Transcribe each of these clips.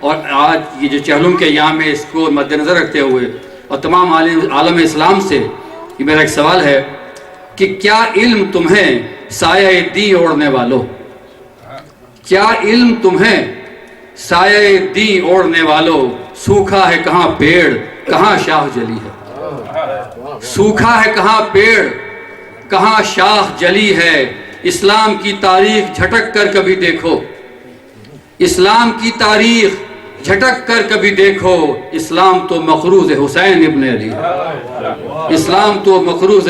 اور آج یہ جو چہلم کے ایام ہے اس کو مد نظر رکھتے ہوئے اور تمام عالم اسلام سے یہ میرا ایک سوال ہے کہ کیا علم تمہیں سایہ دی اوڑھنے والوں، کیا علم تمہیں سایہ دی اوڑھنے والوں، سوکھا ہے کہاں پیڑ کہاں شاخ جلی ہے، سوکھا ہے کہاں پیڑ کہاں شاخ جلی ہے، اسلام کی تاریخ جھٹک کر کبھی دیکھو، اسلام کی تاریخ جھٹک کر کبھی دیکھو، اسلام تو مخروض حسین ابن علی، اسلام تو مخروض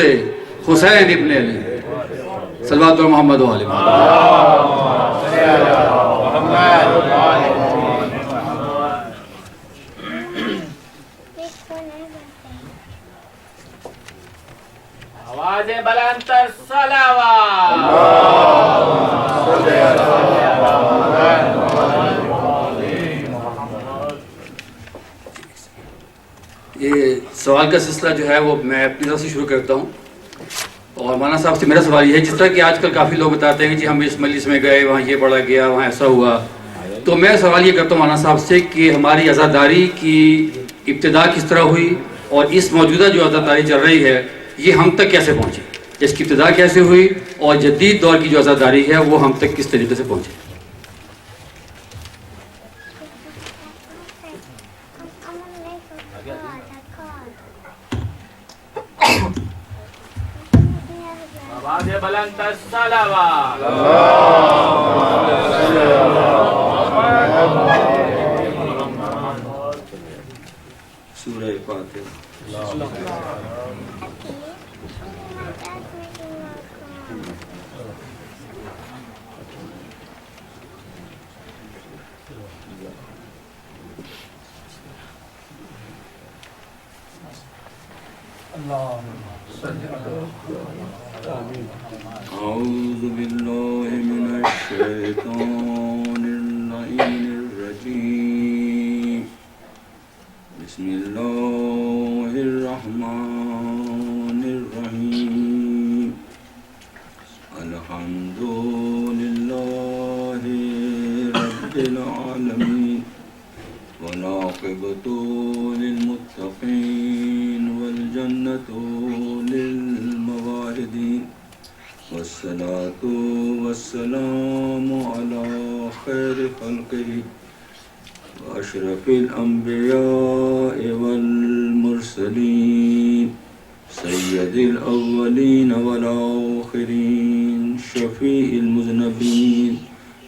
حسین ابن علی، صلوات محمد و آل آواز بلند تر صلوات۔ یہ سوال کا سلسلہ جو ہے وہ میں اپنی طرف سے شروع کرتا ہوں، اور مولانا صاحب سے میرا سوال یہ ہے، جس طرح کہ آج کل کافی لوگ بتاتے ہیں کہ جی ہم اس مجلس میں گئے وہاں یہ پڑھا گیا وہاں ایسا ہوا، تو میں سوال یہ کرتا ہوں مولانا صاحب سے کہ ہماری عزاداری کی ابتدا کس طرح ہوئی اور اس موجودہ جو عزاداری چل رہی ہے یہ ہم تک کیسے پہنچی، اس کی ابتدا کیسے ہوئی اور جدید دور کی جو عزاداری ہے وہ ہم تک کس طریقے سے پہنچی؟ آواز بلند تر صلوات۔ سورہ فاتحہ۔ أعوذ بالله من الشيطان اللعين الرجيم بسم الله الرحمن الرحيم الحمد لله رب العالمين والعاقبة للمتقين والجنة للموعدين والصلاة والسلام على خير خلقه وأشرف الأنبياء والمرسلين سيد الأولين والآخرين شفيع المذنبين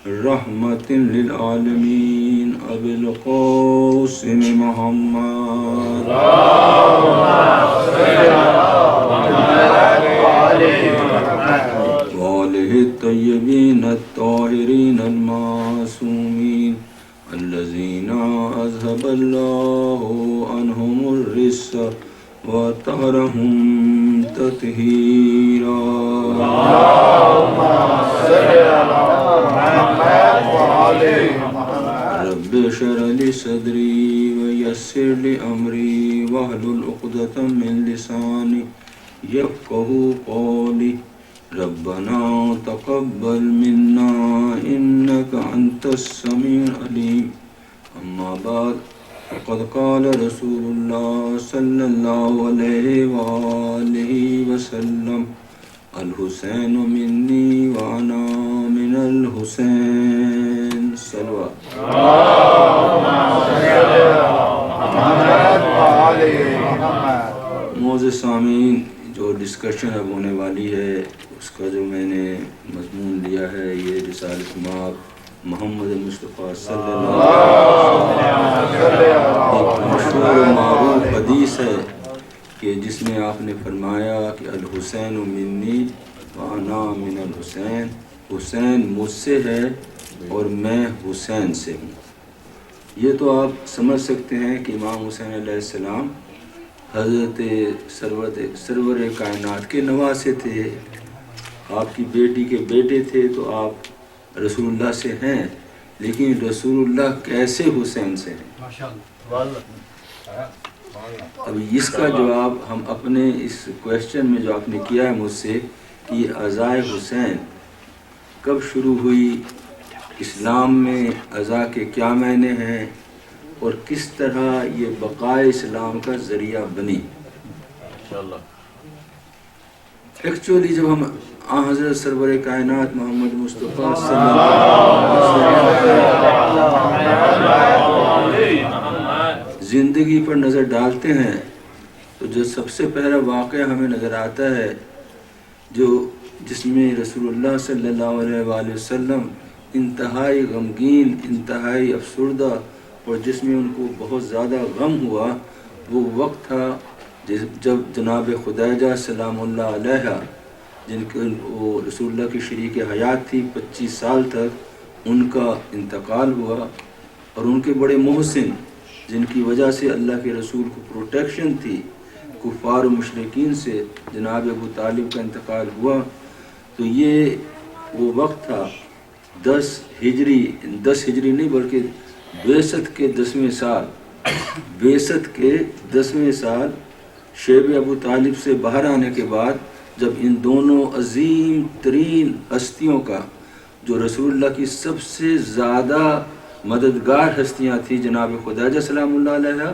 رحمة للعالمين أبي القاسم محمد وآله الطيبين الطاهرين المعصومين الذين أذهب الله عنهم الرجس وطهرهم تطهيرا اللهم صل على محمد وعلى رب اشرح لي صدري ويسر لي أمري واحلل عقدة من لساني يفقهوا قولي ربنا تقبل منا إنك أنت السميع العليم أما بعد فقد قال رسول الله صلى الله عليه وآله وسلم الحسين مني وأنا من الحسين صلوات معزز سامعین، جو ڈسکشن اب ہونے والی ہے اس کا جو میں نے مضمون لیا ہے یہ رسالۃ مآب محمد مصطفیٰ صلی اللہ علیہ وسلم، ایک مشہور و معروف حدیث ہے کہ جس میں آپ نے فرمایا کہ الحسین منی وانا من الحسین، حسین مجھ سے ہے اور میں حسین سے ہوں۔ یہ تو آپ سمجھ سکتے ہیں کہ امام حسین علیہ السلام حضرت سرور کائنات کے نواسے تھے، آپ کی بیٹی کے بیٹے تھے، تو آپ رسول اللہ سے ہیں، لیکن رسول اللہ کیسے حسین سے ہیں؟ اب اس کا جواب ہم اپنے اس کویسچن میں جو آپ نے کیا ہے مجھ سے کہ یہ عزائے حسین کب شروع ہوئی، اسلام میں عزا کے کیا معنی ہیں، اور کس طرح یہ بقائے اسلام کا ذریعہ بنی. ایکچولی جب ہم حضرت سرور کائنات محمد مصطفیٰ صلی اللہ علیہ وسلم زندگی پر نظر ڈالتے ہیں تو جو سب سے پہلا واقعہ ہمیں نظر آتا ہے جس میں رسول اللہ صلی اللہ علیہ وآلہ وسلم انتہائی غمگین، انتہائی افسردہ، اور جس میں ان کو بہت زیادہ غم ہوا، وہ وقت تھا جب جناب خدیجہ سلام اللہ علیہ، جن کے وہ رسول اللہ کی شریک حیات تھی 25 سال تک، ان کا انتقال ہوا. اور ان کے بڑے محسن، جن کی وجہ سے اللہ کے رسول کو پروٹیکشن تھی کفار و مشرکین سے، جناب ابو طالب کا انتقال ہوا. تو یہ وہ وقت تھا 10 ہجری نہیں بلکہ بعثت کے 10ویں سال، بعثت کے 10ویں سال شیب ابو طالب سے باہر آنے کے بعد، جب ان دونوں عظیم ترین ہستیوں کا، جو رسول اللہ کی سب سے زیادہ مددگار ہستیاں تھیں، جناب خدیجہ سلام اللہ علیہ،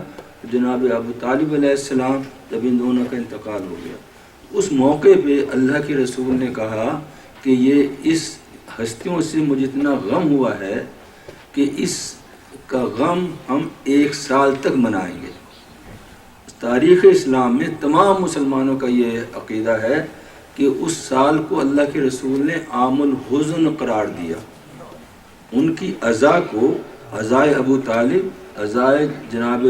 جناب ابو طالب علیہ السلام، جب ان دونوں کا انتقال ہو گیا، اس موقع پہ اللہ کے رسول نے کہا کہ یہ اس ہستیوں سے مجھے اتنا غم ہوا ہے کہ اس کا غم ہم 1 سال تک منائیں گے. تاریخ اسلام میں تمام مسلمانوں کا یہ عقیدہ ہے کہ اس سال کو اللہ کے رسول نے عام الحزن قرار دیا. ان کی عزا کو، عزائے ابو طالب، عزائے جناب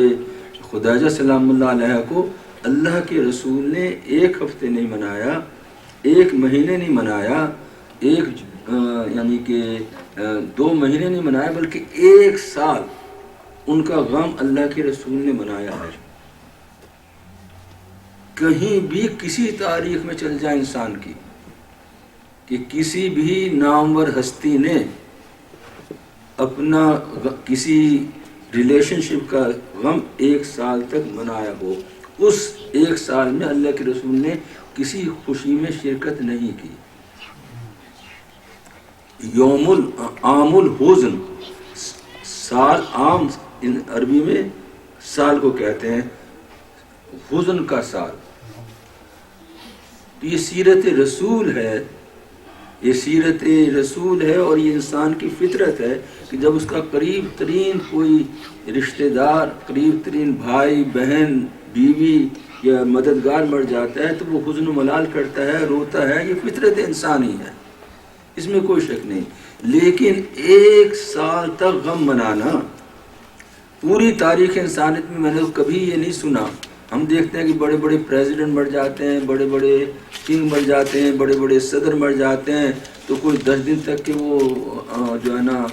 خدیجہ سلام اللہ علیہ کو اللہ کے رسول نے 1 ہفتے نہیں منایا، 1 مہینے نہیں منایا، یعنی کہ 2 مہینے نہیں منایا، بلکہ 1 سال ان کا غم اللہ کے رسول نے منایا ہے. کہیں بھی کسی تاریخ میں چل جائے انسان کی کہ کسی بھی نامور ہستی نے اپنا کسی ریلیشن شپ کا غم 1 سال تک منایا ہو. اس 1 سال میں اللہ کے رسول نے کسی خوشی میں شرکت نہیں کی. عام الحزن، سال عام عربی میں سال کو کہتے ہیں، حزن کا سال. یہ سیرت رسول ہے، یہ سیرت رسول ہے، اور یہ انسان کی فطرت ہے کہ جب اس کا قریب ترین کوئی رشتہ دار، قریب ترین بھائی بہن بیوی یا مددگار مر جاتا ہے تو وہ حزن و ملال کرتا ہے، روتا ہے. یہ فطرت انسانی ہے، اس میں کوئی شک نہیں. لیکن 1 سال تک غم منانا، پوری تاریخ انسانیت میں میں نے کبھی یہ نہیں سنا. ہم دیکھتے ہیں کہ بڑے بڑے پریزیڈنٹ مر جاتے ہیں، بڑے بڑے کنگ مر جاتے ہیں، بڑے بڑے صدر مر جاتے ہیں تو کوئی 10 دن تک کہ وہ جو ہے نا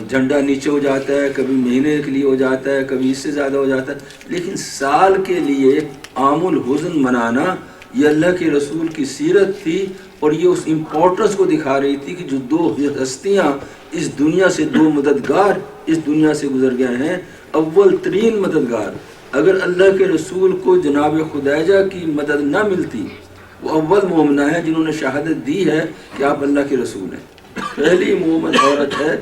جھنڈا نیچے ہو جاتا ہے، کبھی مہینے کے لیے ہو جاتا ہے، کبھی اس سے زیادہ ہو جاتا ہے. لیکن سال کے لیے عام الحزن منانا یہ اللہ کے رسول کی سیرت تھی، اور یہ اس امپورٹنس کو دکھا رہی تھی کہ جو 2 ہستیاں اس دنیا سے، 2 مددگار اس دنیا سے گزر گئے ہیں. اول ترین مددگار، اگر اللہ کے رسول کو جناب خدیجہ کی مدد نہ ملتی، وہ اول مومنہ ہے جنہوں نے شہادت دی ہے کہ آپ اللہ کے رسول ہیں. پہلی مومن عورت ہے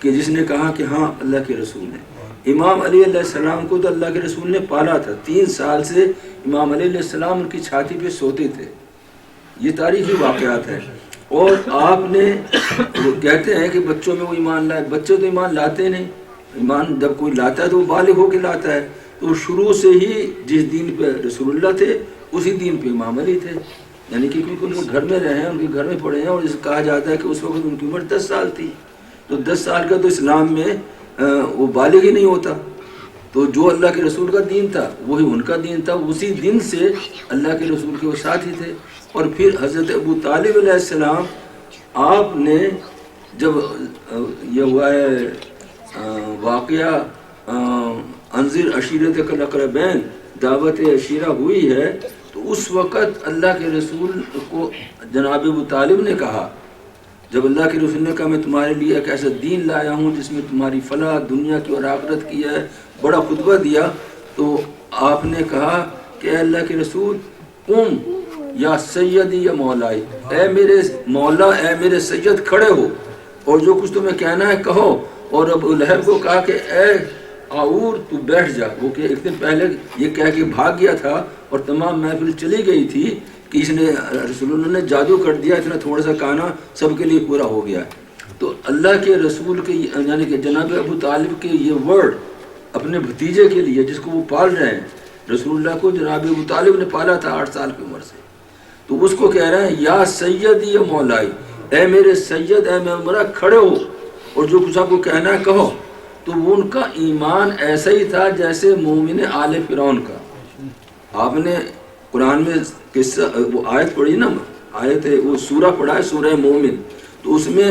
کہ جس نے کہا کہ ہاں اللہ کے رسول ہیں. امام علی علیہ السلام کو تو اللہ کے رسول نے پالا تھا، 3 سال سے امام علی علیہ السلام ان کی چھاتی پہ سوتے تھے. یہ تاریخی واقعات ہیں. اور آپ نے وہ کہتے ہیں کہ بچوں میں وہ ایمان لائے، بچے تو ایمان لاتے نہیں. ایمان جب کوئی لاتا ہے تو وہ بالغ ہو کے لاتا ہے. تو شروع سے ہی جس دین پہ رسول اللہ تھے اسی دین پہ امام علی تھے، یعنی کہ کیونکہ ان کے گھر میں رہے ہیں، ان کے گھر میں پڑھے ہیں. اور جسے کہا جاتا ہے کہ اس وقت ان کی عمر 10 سال تھی، تو 10 سال کا تو اسلام میں وہ بالغ ہی نہیں ہوتا. تو جو اللہ کے رسول کا دین تھا وہی ان کا دین تھا. اسی دن سے اللہ کے رسول کے وہ ساتھی تھے. اور پھر حضرت ابو طالب علیہ السلام، آپ نے جب یہ ہوا ہے واقعہ انذر عشیرتک الاقربین، دعوت عشیرہ ہوئی ہے، تو اس وقت اللہ کے رسول کو جناب ابو طالب نے کہا، جب اللہ کے رسول نے کہا میں تمہارے لیے ایک ایسا دین لایا ہوں جس میں تمہاری فلاح دنیا کی اور آخرت کی ہے، بڑا خطبہ دیا، تو آپ نے کہا کہ اے اللہ کے رسول، قم یا سیدی یا مولائی، اے میرے مولا، اے میرے سید، کھڑے ہو اور جو کچھ تمہیں کہنا ہے کہو. اور ابو لہب کو کہا کہ اے اور تو بیٹھ جا. وہ کہ ایک دن پہلے یہ کہہ کے بھاگ گیا تھا اور تمام محفل چلی گئی تھی کہ اس نے رسول اللہ نے جادو کر دیا, اتنا تھوڑا سا کانا سب کے لیے پورا ہو گیا. تو اللہ کے رسول کے یعنی کہ جناب ابو طالب کے یہ ورڈ اپنے بھتیجے کے لیے جس کو وہ پال رہے ہیں, رسول اللہ کو جناب ابو طالب نے پالا تھا 8 سال کی عمر سے, تو اس کو کہہ رہے ہیں یا سیدی یا مولائی, اے میرے سید, اے میرے مرا کھڑے ہو اور جو کچھ آپ کو کہنا ہے کہو. تو وہ ان کا ایمان ایسا ہی تھا جیسے مومن آل فرعون کا. آپ نے قرآن میں قصہ وہ آیت پڑھی نا, آیت ہے وہ سورہ پڑھا ہے, سورہ مومن. تو اس میں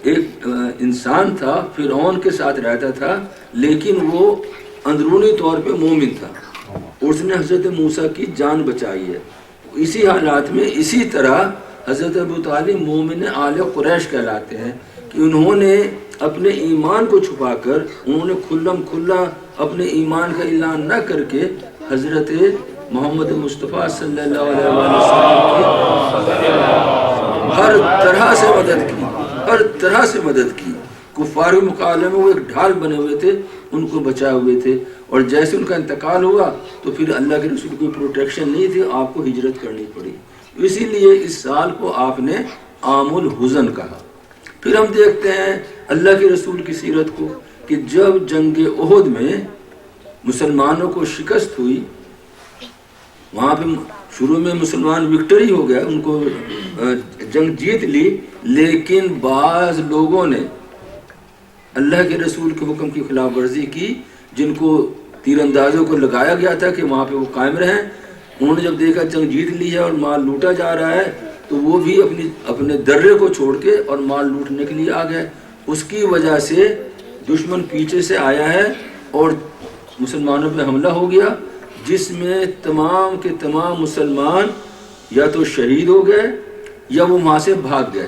ایک انسان تھا فرعون کے ساتھ رہتا تھا, لیکن وہ اندرونی طور پہ مومن تھا. اس نے حضرت موسیٰ کی جان بچائی ہے. اسی حالات میں اسی طرح حضرت ابو طالب مومن آل قریش کہلاتے ہیں کہ انہوں نے اپنے ایمان کو چھپا کر, انہوں نے کھلم کھلا اپنے ایمان کا اعلان نہ کر کے حضرت محمد مصطفیٰ صلی اللہ علیہ وسلم کی ہر طرح سے مدد کی, ہر طرح سے مدد کی. کفار مقابلے میں وہ ایک ڈھال بنے ہوئے تھے, ان کو بچائے ہوئے تھے. اور جیسے ان کا انتقال ہوا تو پھر اللہ کے رسول کوئی پروٹیکشن نہیں تھی, آپ کو ہجرت کرنی پڑی. اسی لیے اس سال کو آپ نے عام الحزن کہا. پھر ہم دیکھتے ہیں اللہ کے رسول کی سیرت کو کہ جب جنگ احد میں مسلمانوں کو شکست ہوئی, وہاں پہ شروع میں مسلمان وکٹری ہو گیا, ان کو جنگ جیت لی, لیکن بعض لوگوں نے اللہ کے رسول کے حکم کی خلاف ورزی کی, جن کو تیر اندازوں کو لگایا گیا تھا کہ وہاں پہ وہ قائم رہیں. انہوں نے جب دیکھا جنگ جیت لی ہے اور مال لوٹا جا رہا ہے تو وہ بھی اپنے درے کو چھوڑ کے اور مال لوٹنے کے لیے آ گئے. اس کی وجہ سے دشمن پیچھے سے آیا ہے اور مسلمانوں پہ حملہ ہو گیا, جس میں تمام کے تمام مسلمان یا تو شہید ہو گئے یا وہ وہاں سے بھاگ گئے.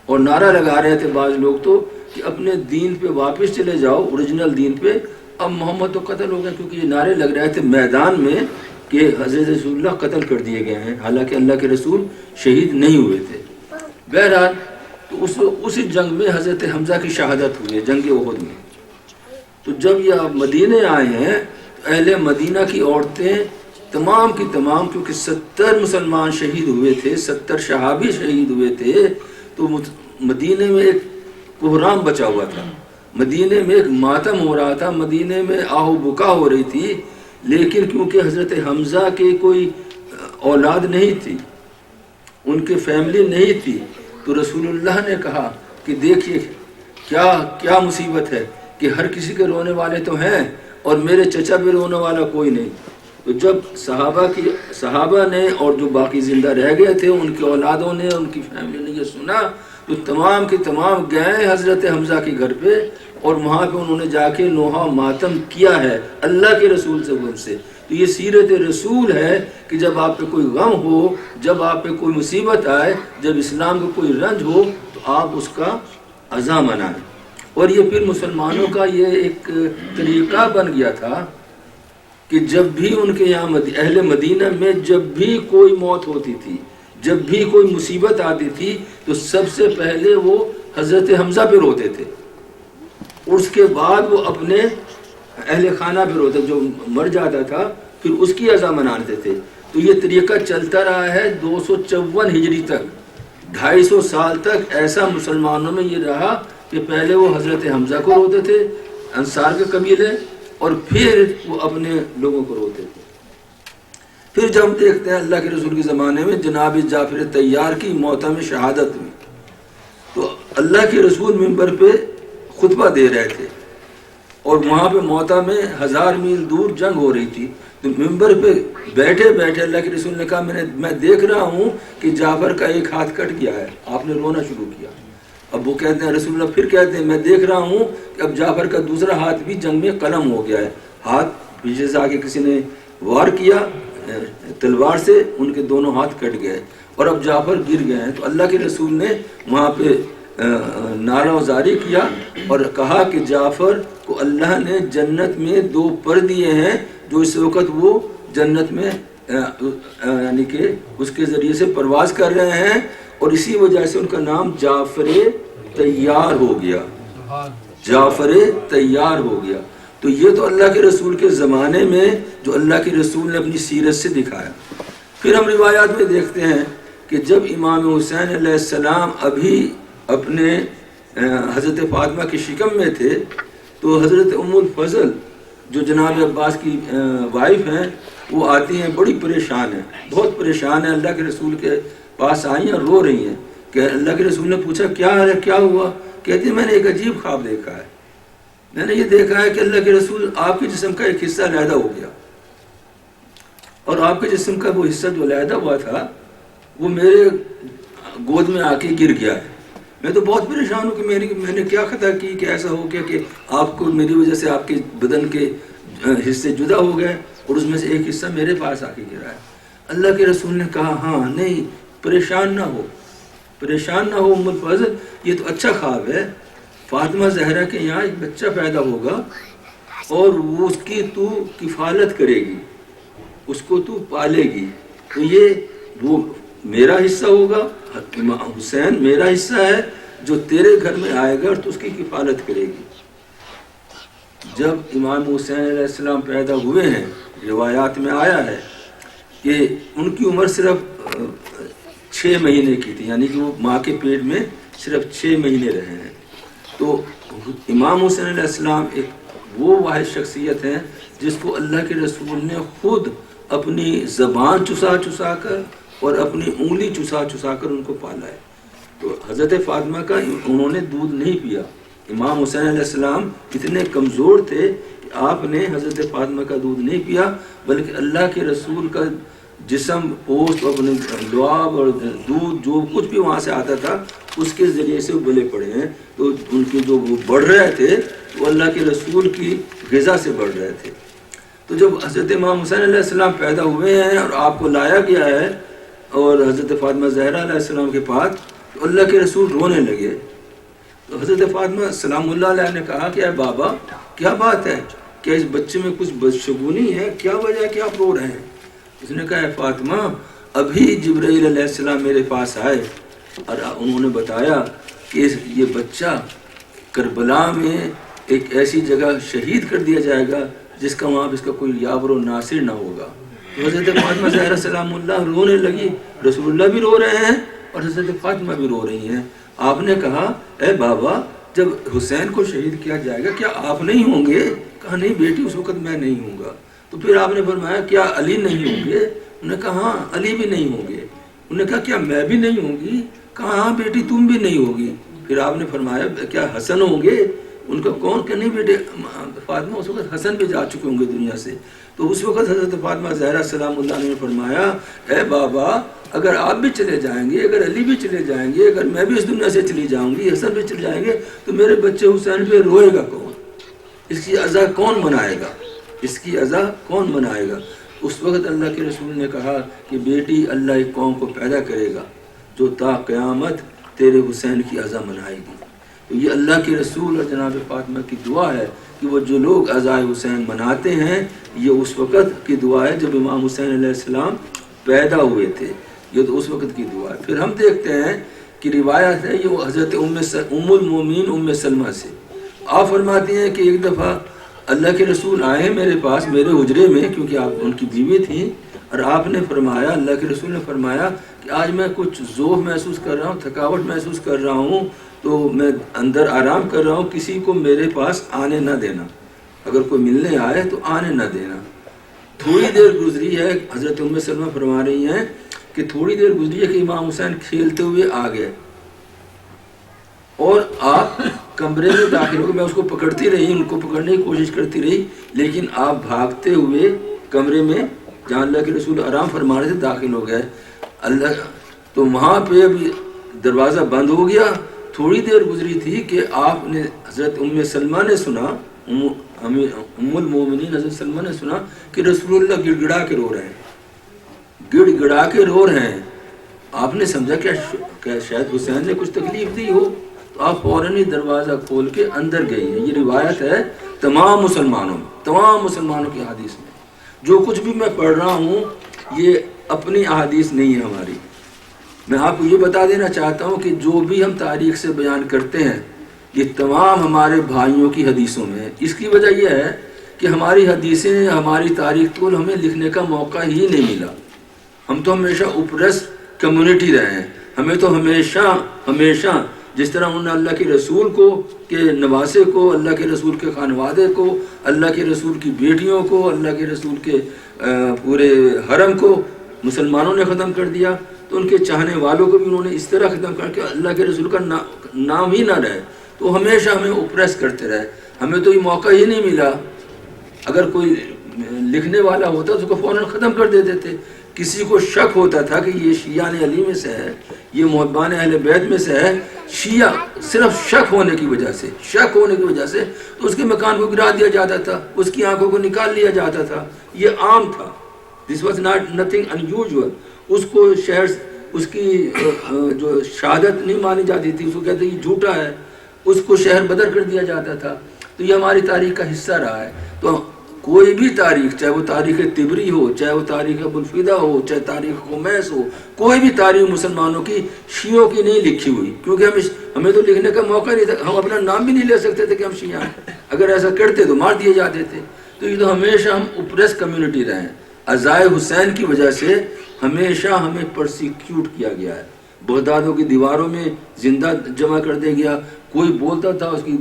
اور نعرہ لگا رہے تھے بعض لوگ تو کہ اپنے دین پہ واپس چلے جاؤ, اوریجنل دین پہ. اب محمد تو قتل ہو گئے, کیونکہ یہ نعرے لگ رہے تھے میدان میں کہ حضرت رسول اللہ قتل کر دیے گئے ہیں, حالانکہ اللہ کے رسول شہید نہیں ہوئے تھے. بہرحال تو اسی جنگ میں حضرت حمزہ کی شہادت ہوئی ہے, جنگ احد میں. تو جب یہ مدینے آئے ہیں تو اہل مدینہ کی عورتیں تمام کی تمام, کیونکہ 70 مسلمان شہید ہوئے تھے, 70 صحابی شہید ہوئے تھے, تو مدینے میں ایک کوہرام بچا ہوا تھا, مدینے میں ایک ماتم ہو رہا تھا, مدینے میں آہو بکا ہو رہی تھی. لیکن کیونکہ حضرت حمزہ کے کوئی اولاد نہیں تھی, ان کے فیملی نہیں تھی, تو رسول اللہ نے کہا کہ دیکھیے کیا مصیبت ہے کہ ہر کسی کے رونے والے تو ہیں اور میرے چچا بھی رونے والا کوئی نہیں. تو جب صحابہ نے اور جو باقی زندہ رہ گئے تھے ان کی اولادوں نے, ان کی فیملی نے یہ سنا تو تمام کے تمام گئے حضرت حمزہ کے گھر پہ, اور وہاں پہ انہوں نے جا کے نوحہ ماتم کیا ہے اللہ کے رسول سے ان سے. تو یہ سیرت رسول ہے کہ جب آپ پہ کوئی غم ہو, جب آپ پہ کوئی مصیبت آئے, جب اسلام کو کوئی رنج ہو تو آپ اس کا عزا منائیں. اور یہ پھر مسلمانوں کا یہ ایک طریقہ بن گیا تھا کہ جب بھی ان کے یہاں اہل مدینہ میں جب بھی کوئی موت ہوتی تھی, جب بھی کوئی مصیبت آتی تھی, تو سب سے پہلے وہ حضرت حمزہ پہ روتے تھے, اس کے بعد وہ اپنے اہل خانہ پہ روتے, جو مر جاتا تھا پھر اس کی عزا مناتے تھے. تو یہ طریقہ چلتا رہا ہے 254 ہجری تک, 250 سال تک ایسا مسلمانوں میں یہ رہا کہ پہلے وہ حضرت حمزہ کو روتے تھے, انصار کے قبیلے, اور پھر وہ اپنے لوگوں کو روتے تھے. پھر جب ہم دیکھتے ہیں اللہ کے رسول کے زمانے میں جناب جعفر طیار کی موتہ میں شہادت ہوئی, تو اللہ کے رسول منبر پہ خطبہ دے رہے تھے اور وہاں پہ موتہ میں 1000 میل دور جنگ ہو رہی تھی. تو ممبر پہ بیٹھے بیٹھے اللہ کے رسول نے کہا میں دیکھ رہا ہوں کہ جعفر کا ایک ہاتھ کٹ گیا ہے. آپ نے رونا شروع کیا. اب وہ کہتے ہیں رسول اللہ پھر کہتے ہیں میں دیکھ رہا ہوں کہ اب جعفر کا دوسرا ہاتھ بھی جنگ میں قلم ہو گیا ہے. ہاتھ پیچھے سے آگے کسی نے وار کیا تلوار سے, ان کے دونوں ہاتھ کٹ گئے اور اب جعفر گر گئے ہیں. تو اللہ کے رسول نے وہاں پہ نعرہ جاری کیا اور کہا کہ جعفر کو اللہ نے جنت میں 2 پر دیے ہیں جو اس وقت وہ جنت میں یعنی کہ اس کے ذریعے سے پرواز کر رہے ہیں, اور اسی وجہ سے ان کا نام جعفر طیار ہو گیا. جعفر طیار ہو گیا. تو یہ تو اللہ کے رسول کے زمانے میں جو اللہ کے رسول نے اپنی سیرت سے دکھایا۔ پھر ہم روایات میں دیکھتے ہیں کہ جب امام حسین علیہ السلام ابھی اپنے حضرت فاطمہ کی شکم میں تھے تو حضرت ام الفضل جو جناب عباس کی وائف ہیں وہ آتی ہیں، بڑی پریشان ہیں، بہت پریشان ہیں، اللہ کے رسول کے پاس آئی ہیں اور رو رہی ہیں کہ اللہ کے رسول نے پوچھا کیا ہے، کیا ہوا؟ کہتی ہیں میں نے ایک عجیب خواب دیکھا ہے، میں نے یہ دیکھا ہے کہ اللہ کے رسول آپ کے جسم کا ایک حصہ علیحدہ ہو گیا اور آپ کے جسم کا وہ حصہ جو علیحدہ ہوا تھا وہ میرے گود میں آ کے گر گیا ہے۔ میں تو بہت پریشان ہوں کہ میں نے کیا خطا کی کہ ایسا ہو گیا کہ آپ کو میری وجہ سے آپ کے بدن کے حصے جدا ہو گئے اور اس میں سے ایک حصہ میرے پاس آ کے گرا ہے۔ اللہ کے رسول نے کہا ہاں نہیں، پریشان نہ ہو، پریشان نہ ہو ام الفضل، یہ تو اچھا خواب ہے، فاطمہ زہرا کے یہاں ایک بچہ پیدا ہوگا اور وہ اس کی تو کفالت کرے گی، اس کو تو پالے گی، تو یہ وہ میرا حصہ ہوگا، حسین میرا حصہ ہے جو تیرے گھر میں آئے گا اور تو اس کی کفالت کرے گی۔ جب امام حسین علیہ السلام پیدا ہوئے ہیں، روایات میں آیا ہے کہ ان کی عمر صرف 6 مہینے کی تھی، یعنی کہ وہ ماں کے پیٹ میں صرف 6 مہینے رہے ہیں۔ تو امام حسین علیہ السلام ایک وہ واحد شخصیت ہیں جس کو اللہ کے رسول نے خود اپنی زبان چسا چسا کر اور اپنی انگلی چسا چسا کر ان کو پالا ہے۔ تو حضرت فاطمہ کا انہوں نے دودھ نہیں پیا، امام حسین علیہ السلام اتنے کمزور تھے کہ آپ نے حضرت فاطمہ کا دودھ نہیں پیا، بلکہ اللہ کے رسول کا جسم، پوست، اپنے لعاب اور دودھ جو کچھ بھی وہاں سے آتا تھا اس کے ذریعے سے ابلے پڑے ہیں۔ تو ان کے جو وہ بڑھ رہے تھے وہ اللہ کے رسول کی غذا سے بڑھ رہے تھے۔ تو جب حضرت امام حسین علیہ السلام پیدا ہوئے ہیں اور آپ کو لایا گیا ہے اور حضرت فاطمہ زہرا علیہ السلام کے پاس، تو اللہ کے رسول رونے لگے۔ تو حضرت فاطمہ سلام اللہ علیہ نے کہا کہ اے بابا کیا بات ہے، کیا اس بچے میں کچھ بدشگونی ہے، کیا وجہ ہے کہ آپ رو رہے ہیں؟ اس نے کہا اے فاطمہ ابھی جبرائیل علیہ السلام میرے پاس آئے اور انہوں نے بتایا کہ یہ بچہ کربلا میں ایک ایسی جگہ شہید کر دیا جائے گا جس کا وہاں اس کا کوئی یاور و ناصر نہ ہوگا۔ تو حضرت فاطمہ زہرا سلام اللہ رونے لگی، رسول اللہ بھی رو رہے ہیں اور حضرت فاطمہ بھی رو رہی ہیں۔ آپ نے کہا اے بابا جب حسین کو شہید کیا جائے گا کیا آپ نہیں ہوں گے؟ کہا نہیں بیٹی اس وقت میں نہیں ہوں گا۔ تو پھر آپ نے فرمایا کیا علی نہیں ہوں گے؟ انہوں نے کہا ہاں علی بھی نہیں ہوں گے۔ انہوں نے کہا کیا میں بھی نہیں ہوں گی؟ کہا ہاں بیٹی تم بھی نہیں ہوگی۔ پھر آپ نے فرمایا کیا حسن ہوں گے؟ ان کا کون کہ نہیں بیٹے فاطمہ اس وقت حسن بھی جا چکے ہوں گے دنیا سے۔ تو اس وقت حضرت فاطمہ زہرا سلام اللہ علیہ نے فرمایا اے بابا اگر آپ بھی چلے جائیں گے، اگر علی بھی چلے جائیں گے، اگر میں بھی اس دنیا سے چلی جاؤں گی، حسن بھی چلے جائیں گے، تو میرے بچے حسین پہ روئے گا کون؟ اس کی عزا کون منائے گا؟ اس کی عزا کون منائے گا؟ اس وقت اللہ کے رسول نے کہا کہ بیٹی اللہ ایک قوم کو پیدا کرے گا جو تا قیامت تیرے حسین کی عزا منائے گی۔ تو یہ اللہ کے رسول اور جناب فاطمہ کی دعا ہے کہ وہ جو لوگ عزائے حسین مناتے ہیں یہ اس وقت کی دعا ہے جب امام حسین علیہ السلام پیدا ہوئے تھے، یہ تو اس وقت کی دعا ہے۔ پھر ہم دیکھتے ہیں کہ روایت ہے یہ حضرت ام المومنین ام سلمہ سے، آپ فرماتی ہیں کہ ایک دفعہ اللہ کے رسول آئے میرے پاس میرے حجرے میں، کیونکہ آپ ان کی بیوی تھیں، اور آپ نے فرمایا، اللہ کے رسول نے فرمایا کہ آج میں کچھ ذوق محسوس کر رہا ہوں، تھکاوٹ محسوس کر رہا ہوں، تو میں اندر آرام کر رہا ہوں، کسی کو میرے پاس آنے نہ دینا، اگر کوئی ملنے آئے تو آنے نہ دینا۔ تھوڑی دیر گزری ہے، حضرت ام سلمہ فرما رہی ہیں کہ تھوڑی دیر گزری ہے کہ امام حسین کھیلتے ہوئے آ گئے اور آپ کمرے میں داخل ہو گئے۔ میں اس کو پکڑتی رہی، ان کو پکڑنے کی کوشش کرتی رہی، لیکن آپ بھاگتے ہوئے کمرے میں جہاں اللہ کے رسول آرام فرما رہے تھے داخل ہو گئے۔ اللہ تو وہاں پہ اب دروازہ بند ہو گیا۔ تھوڑی دیر گزری تھی کہ آپ نے حضرت ام سلمہ نے سنا، ام المومنین حضرت سلمہ نے سنا کہ رسول اللہ گڑ گڑا کے رو رہے ہیں، گڑ گڑا کے رو رہے ہیں۔ آپ نے سمجھا کہ شاید حسین نے کچھ تکلیف دی ہو، تو آپ فوراً ہی دروازہ کھول کے اندر گئی ہیں۔ یہ روایت ہے تمام مسلمانوں کی حدیث میں۔ جو کچھ بھی میں پڑھ رہا ہوں یہ اپنی احادیث نہیں ہے ہماری، میں آپ کو یہ بتا دینا چاہتا ہوں کہ جو بھی ہم تاریخ سے بیان کرتے ہیں یہ تمام ہمارے بھائیوں کی حدیثوں میں ہے۔ اس کی وجہ یہ ہے کہ ہماری حدیثیں ہماری تاریخ کو ہمیں لکھنے کا موقع ہی نہیں ملا. ہم تو ہمیشہ اوپرس کمیونٹی رہے ہیں. ہمیں تو ہمیشہ جس طرح انہوں نے اللہ کے رسول کو کے نواسے کو، اللہ کے رسول کے خانوادے کو، اللہ کے رسول کی بیٹیوں کو، اللہ کے رسول کے پورے حرم کو مسلمانوں نے ختم کر دیا، تو ان کے چاہنے والوں کو بھی انہوں نے اس طرح ختم کر کے اللہ کے رسول کا نام ہی نہ رہے. تو ہمیشہ ہمیں اوپریس کرتے رہے. ہمیں تو یہ موقع ہی نہیں ملا. اگر کوئی لکھنے والا ہوتا تو اس کو فوراً ختم کر دیتے تھے. کسی کو شک ہوتا تھا کہ یہ شیعہ علی میں سے ہے، یہ محبان اہل بیت میں سے ہے، شیعہ صرف شک ہونے کی وجہ سے تو اس کے مکان کو گرا دیا جاتا تھا، اس کی آنکھوں کو نکال لیا جاتا تھا. یہ عام تھا. This was not nothing unusual. اس کو شہر اس کی جو شہادت نہیں مانی جاتی تھی، اس کو کہتے یہ جھوٹا ہے، اس کو شہر بدر کر دیا جاتا تھا. تو یہ ہماری تاریخ کا حصہ رہا ہے. تو کوئی بھی تاریخ، چاہے وہ تاریخ طبری ہو، چاہے وہ تاریخ ابوالفدا ہو، چاہے تاریخ خمیس ہو، کوئی بھی تاریخ مسلمانوں کی شیعوں کی نہیں لکھی ہوئی، کیونکہ ہمیں تو لکھنے کا موقع نہیں تھا. ہم اپنا نام بھی نہیں لے سکتے تھے کہ ہم شیعہ ہیں. اگر ایسا کرتے تو مار دیے جاتے تھے. تو یہ تو ہمیشہ ہم اوپریس کمیونٹی رہے ہیں. عزائے حسین کی وجہ سے ہمیشہ ہمیں پرسیکیوٹ کیا گیا ہے. بغدادوں کی دیواروں میں زندہ جمع کر دیا گیا. کوئی بولتا تھا اس کی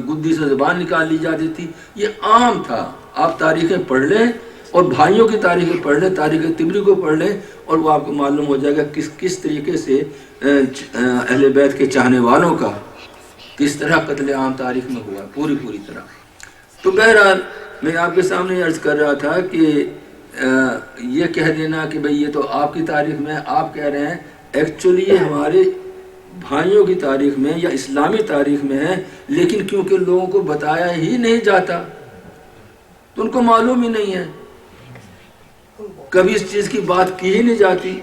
گدی سے زبان نکال لی جاتی تھی. یہ عام تھا. آپ تاریخیں پڑھ لیں اور بھائیوں کی تاریخیں پڑھ لیں، تاریخ طبری کو پڑھ لیں، اور وہ آپ کو معلوم ہو جائے گا کس طریقے سے اہل بیت کے چاہنے والوں کا کس طرح قتل عام تاریخ میں ہوا پوری طرح. تو بہرحال میں آپ کے سامنے عرض کر رہا تھا کہ یہ کہہ دینا کہ بھئی یہ تو آپ کی تاریخ میں آپ کہہ رہے ہیں، ایکچولی یہ ہمارے بھائیوں کی تاریخ میں یا اسلامی تاریخ میں ہے، لیکن کیونکہ لوگوں کو بتایا ہی نہیں جاتا تو ان کو معلوم ہی نہیں ہے. کبھی اس چیز کی بات کی ہی نہیں جاتی،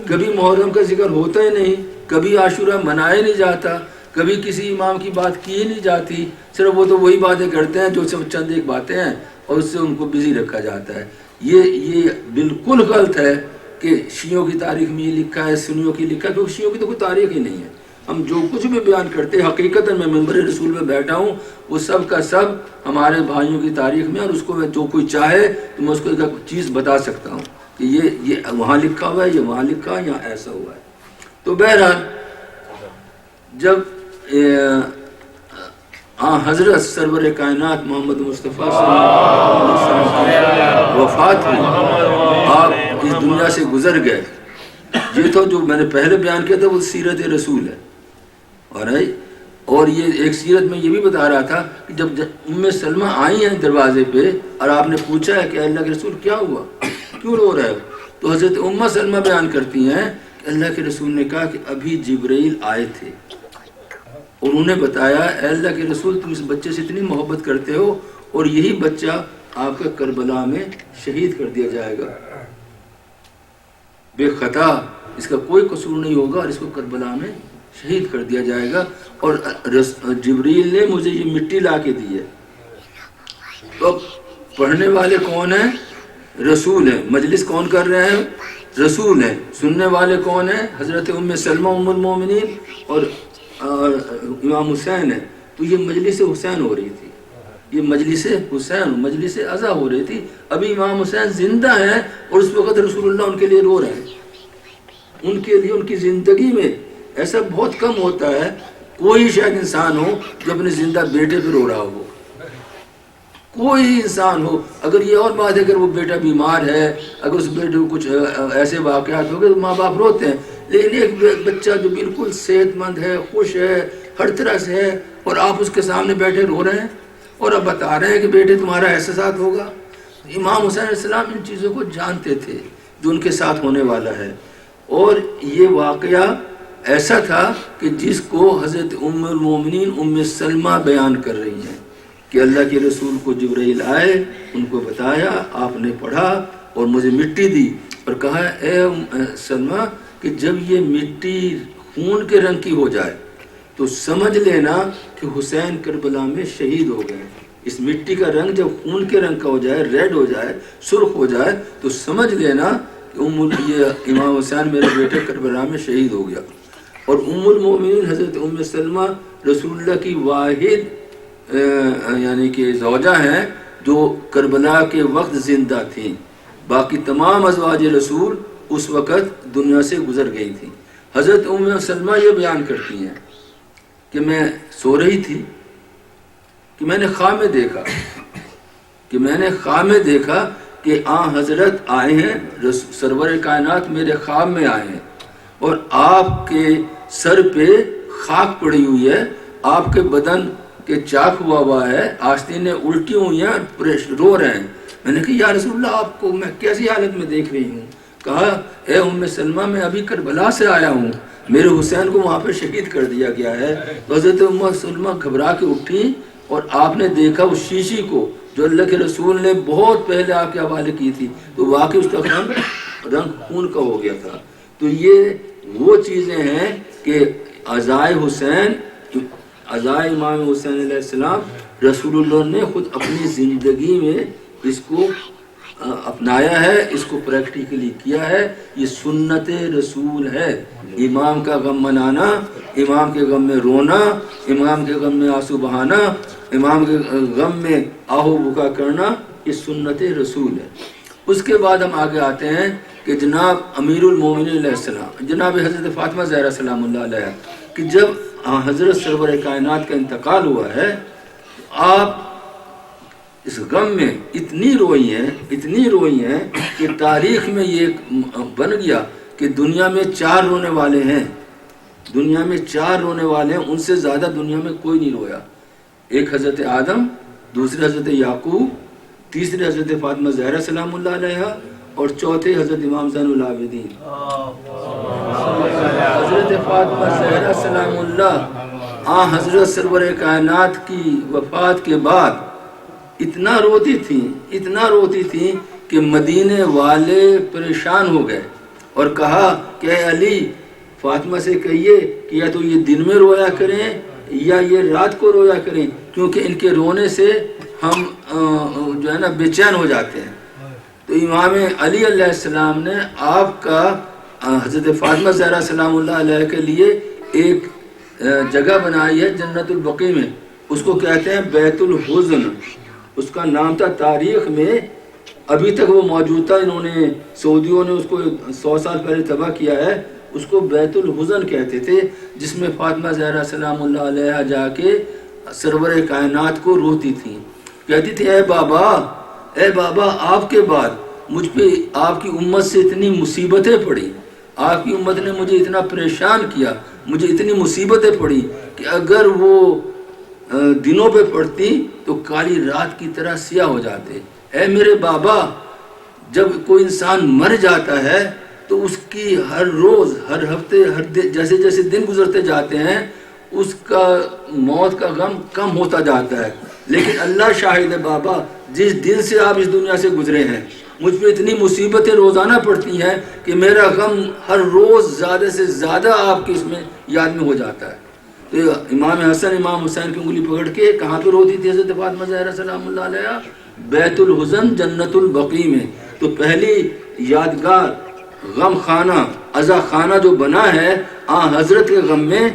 کبھی محرم کا ذکر ہوتا ہی نہیں، کبھی عاشورہ منایا نہیں جاتا، کبھی کسی امام کی بات کی ہی نہیں جاتی. صرف وہ تو وہی باتیں کرتے ہیں جو سب چند ایک باتیں ہیں اور اس سے ان کو بزی رکھا جاتا ہے. یہ بالکل غلط ہے کہ شیعوں کی تاریخ میں یہ لکھا ہے، سنیوں کی لکھا ہے، کیونکہ شیعوں کی تو کوئی تاریخ ہی نہیں ہے. ہم جو کچھ بھی بیان کرتے ہیں حقیقت میں ممبر رسول میں بیٹھا ہوں، وہ سب کا سب ہمارے بھائیوں کی تاریخ میں، اور اس کو میں جو کوئی چاہے تو میں اس کو ایک چیز بتا سکتا ہوں کہ یہ وہاں لکھا ہوا ہے، یہ وہاں لکھا ہے، یہاں ایسا ہوا ہے. تو بہرحال جب حضرت سرور کائنات محمد مصطفیٰ صلی اللہ علیہ وسلم کی وفات ہوئی، آپ اس دنیا سے گزر گئے. یہ تو جو میں نے پہلے بیان کیا تھا وہ سیرت رسول ہے. اور یہ ایک سیرت میں یہ بھی بتا رہا تھا کہ جب ام سلمہ آئی ہیں دروازے پہ اور آپ نے پوچھا ہے کہ اللہ کے رسول کیا ہوا، کیوں رو رہے ہو، تو حضرت ام سلمہ بیان کرتی ہیں کہ اللہ کے رسول نے کہا کہ ابھی جبرائیل آئے تھے اور انہوں نے بتایا اے اللہ کے رسول تم اس بچے سے اتنی محبت کرتے ہو اور یہی بچہ آپ کا کربلا میں شہید کر دیا جائے گا، بے خطا، اس کا کوئی قصور نہیں ہوگا اور اس کو کربلا میں شہید کر دیا جائے گا. اور جبریل نے مجھے یہ مٹی لا کے دی ہے. تو پڑھنے والے کون ہیں؟ رسول ہیں. مجلس کون کر رہے ہیں؟ رسول ہیں. سننے والے کون ہیں؟ حضرت ام سلمہ ام المومنین اور امام حسین ہیں. تو یہ مجلس حسین ہو رہی تھی، یہ مجلس حسین، مجلس عزا ہو رہی تھی. ابھی امام حسین زندہ ہیں اور اس وقت رسول اللہ ان کے لیے رو رہے ہیں. ان کے لیے ان کی زندگی میں ایسا بہت کم ہوتا ہے، کوئی شاید انسان ہو جو اپنے زندہ بیٹے پہ رو رہا ہو، کوئی انسان ہو. اگر یہ اور بات ہے اگر وہ بیٹا بیمار ہے، اگر اس بیٹے کو کچھ ایسے واقعات ہو گئے تو ماں باپ روتے ہیں. لیکن ایک بچہ جو بالکل صحت مند ہے، خوش ہے، ہر طرح سے ہے، اور آپ اس کے سامنے بیٹھے رو رہے ہیں اور اب بتا رہے ہیں کہ بیٹے تمہارا ایسا ساتھ ہوگا. امام حسین علیہ السلام ان چیزوں کو جانتے تھے جو ان کے ساتھ ہونے والا ہے. اور یہ واقعہ ایسا تھا کہ جس کو حضرت ام المومنین ام سلمہ بیان کر رہی ہیں کہ اللہ کے رسول کو جبرائیل آئے، ان کو بتایا، آپ نے پڑھا اور مجھے مٹی دی اور کہا اے سلمہ کہ جب یہ مٹی خون کے رنگ کی ہو جائے تو سمجھ لینا کہ حسین کربلا میں شہید ہو گئے. اس مٹی کا رنگ جب خون کے رنگ کا ہو جائے، ریڈ ہو جائے، سرخ ہو جائے، تو سمجھ لینا کہ یہ امام حسین میرے بیٹے کربلا میں شہید ہو گیا. اور ام المومنین حضرت ام سلمہ رسول اللہ کی واحد یعنی کہ زوجہ ہیں جو کربلا کے وقت زندہ تھیں، باقی تمام ازواج رسول اس وقت دنیا سے گزر گئی تھیں۔ حضرت ام سلمہ یہ بیان کرتی ہیں کہ میں سو رہی تھی کہ میں نے خواب میں دیکھا کہ حضرت آئے ہیں، سرور کائنات میرے خواب میں آئے ہیں، اور آپ کے سر پہ خاک پڑی ہوئی ہے، آپ کے بدن کے چاک ہوا ہے، آستینیں الٹی ہوئی ہیں، رو رہے ہیں۔ میں نے کہا یا رسول اللہ آپ کو میں کیسی حالت میں دیکھ رہی ہوں؟ کہا اے ام سلمہ میں ابھی کربلا سے آیا ہوں، میرے حسین کو وہاں پہ شہید کر دیا گیا ہے۔ تو حضرت ام سلمہ گھبرا کے اٹھی اور آپ نے دیکھا اس شیشی کو جو اللہ کے رسول نے بہت پہلے آپ کے حوالے کی تھی، تو واقعی اس کا رنگ خون کا ہو گیا تھا۔ تو یہ وہ چیزیں ہیں کہ عزائے امام حسین علیہ السلام رسول اللہ نے خود اپنی زندگی میں اس کو اپنایا ہے، اس کو پریکٹیکلی کیا ہے۔ یہ سنت رسول ہے، امام کا غم منانا، امام کے غم میں رونا، امام کے غم میں آنسو بہانا، امام کے غم میں آہو بکا کرنا، یہ سنت رسول ہے۔ اس کے بعد ہم آگے آتے ہیں کہ جناب امیر المومنین علیہ السلام، جناب حضرت فاطمہ زہرا سلام اللہ علیہ، کہ جب حضرت سرور کائنات کا انتقال ہوا ہے، آپ اس غم میں اتنی روئی ہیں کہ تاریخ میں یہ بن گیا کہ دنیا میں 4 رونے والے ہیں، ان سے زیادہ دنیا میں کوئی نہیں رویا۔ ایک حضرت آدم، دوسرے حضرت یعقوب، تیسرے حضرت فاطمہ زہرا سلام اللہ علیہ، اور چوتھے حضرت امام زین العابدین۔ حضرت فاطمہ زہرا سلام اللہ حضرت سرور کائنات کی وفات کے بعد اتنا روتی تھیں کہ مدینے والے پریشان ہو گئے اور کہا کہ اے علی فاطمہ سے کہیے کہ یا تو یہ دن میں رویا کریں یا یہ رات کو رویا کریں، کیونکہ ان کے رونے سے ہم جو ہے نا بے چین ہو جاتے ہیں۔ تو امام علی علیہ السلام نے آپ کا حضرت فاطمہ زہرا سلام اللہ علیہ کے لیے ایک جگہ بنائی ہے جنت البقیع میں، اس کو کہتے ہیں بیت الحزن، اس کا نام تھا۔ تاریخ میں ابھی تک وہ موجود تھا، انہوں نے سعودیوں نے اس کو 100 سال پہلے تباہ کیا ہے، اس کو بیت الحزن کہتے تھے، جس میں فاطمہ زہرا سلام اللہ علیہ جا کے سرور کائنات کو روتی تھی، کہتی تھی اے بابا آپ کے بعد مجھ پہ آپ کی امت سے اتنی مصیبتیں پڑی، آپ کی امت نے مجھے اتنا پریشان کیا، مجھے اتنی مصیبتیں پڑی کہ اگر وہ دنوں پہ پڑتی تو کالی رات کی طرح سیاہ ہو جاتے۔ اے میرے بابا، جب کوئی انسان مر جاتا ہے تو اس کی ہر روز، ہر ہفتے، ہر دن، جیسے جیسے دن گزرتے جاتے ہیں اس کا موت کا غم کم ہوتا جاتا ہے، لیکن اللہ شاہد ہے بابا، جس دن سے آپ اس دنیا سے گزرے ہیں مجھ پہ اتنی مصیبتیں روزانہ پڑتی ہیں کہ میرا غم ہر روز زیادہ سے زیادہ آپ کی اس میں یاد میں ہو جاتا ہے۔ تو امام حسن امام حسین کی انگلی پکڑ کے کہاں پہ روتی تھی حضرت فاطمہ زہرا سلام اللہ علیہ؟ بیت الحزن جنت البقیع میں۔ تو پہلی یادگار غم خانہ، عزا خانہ جو بنا ہے حضرت کے غم میں،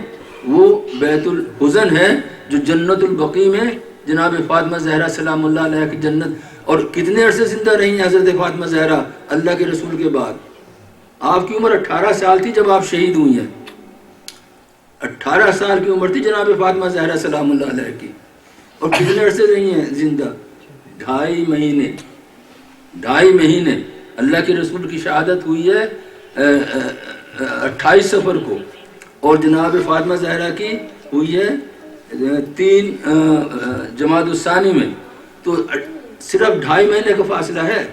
وہ بیت الحزن ہے جو جنت البقیع میں جناب فاطمہ زہرا سلام اللہ علیہ کی جنت۔ اور کتنے عرصے زندہ رہی ہیں حضرت فاطمہ زہرا اللہ کے رسول کے بعد؟ آپ کی عمر 18 سال تھی جب آپ شہید ہوئی ہیں، 18 سال کی عمر تھی جناب فاطمہ زہرا سلام اللہ علیہ کی، اور کتنے عرصے رہی ہیں زندہ؟ 2.5 مہینے۔ اللہ کے رسول کی شہادت ہوئی ہے 28 صفر کو، اور جناب فاطمہ زہرا کی ہوئی ہے 3 جمادی الثانی میں، تو صرف 2.5 مہینے کا فاصلہ ہے۔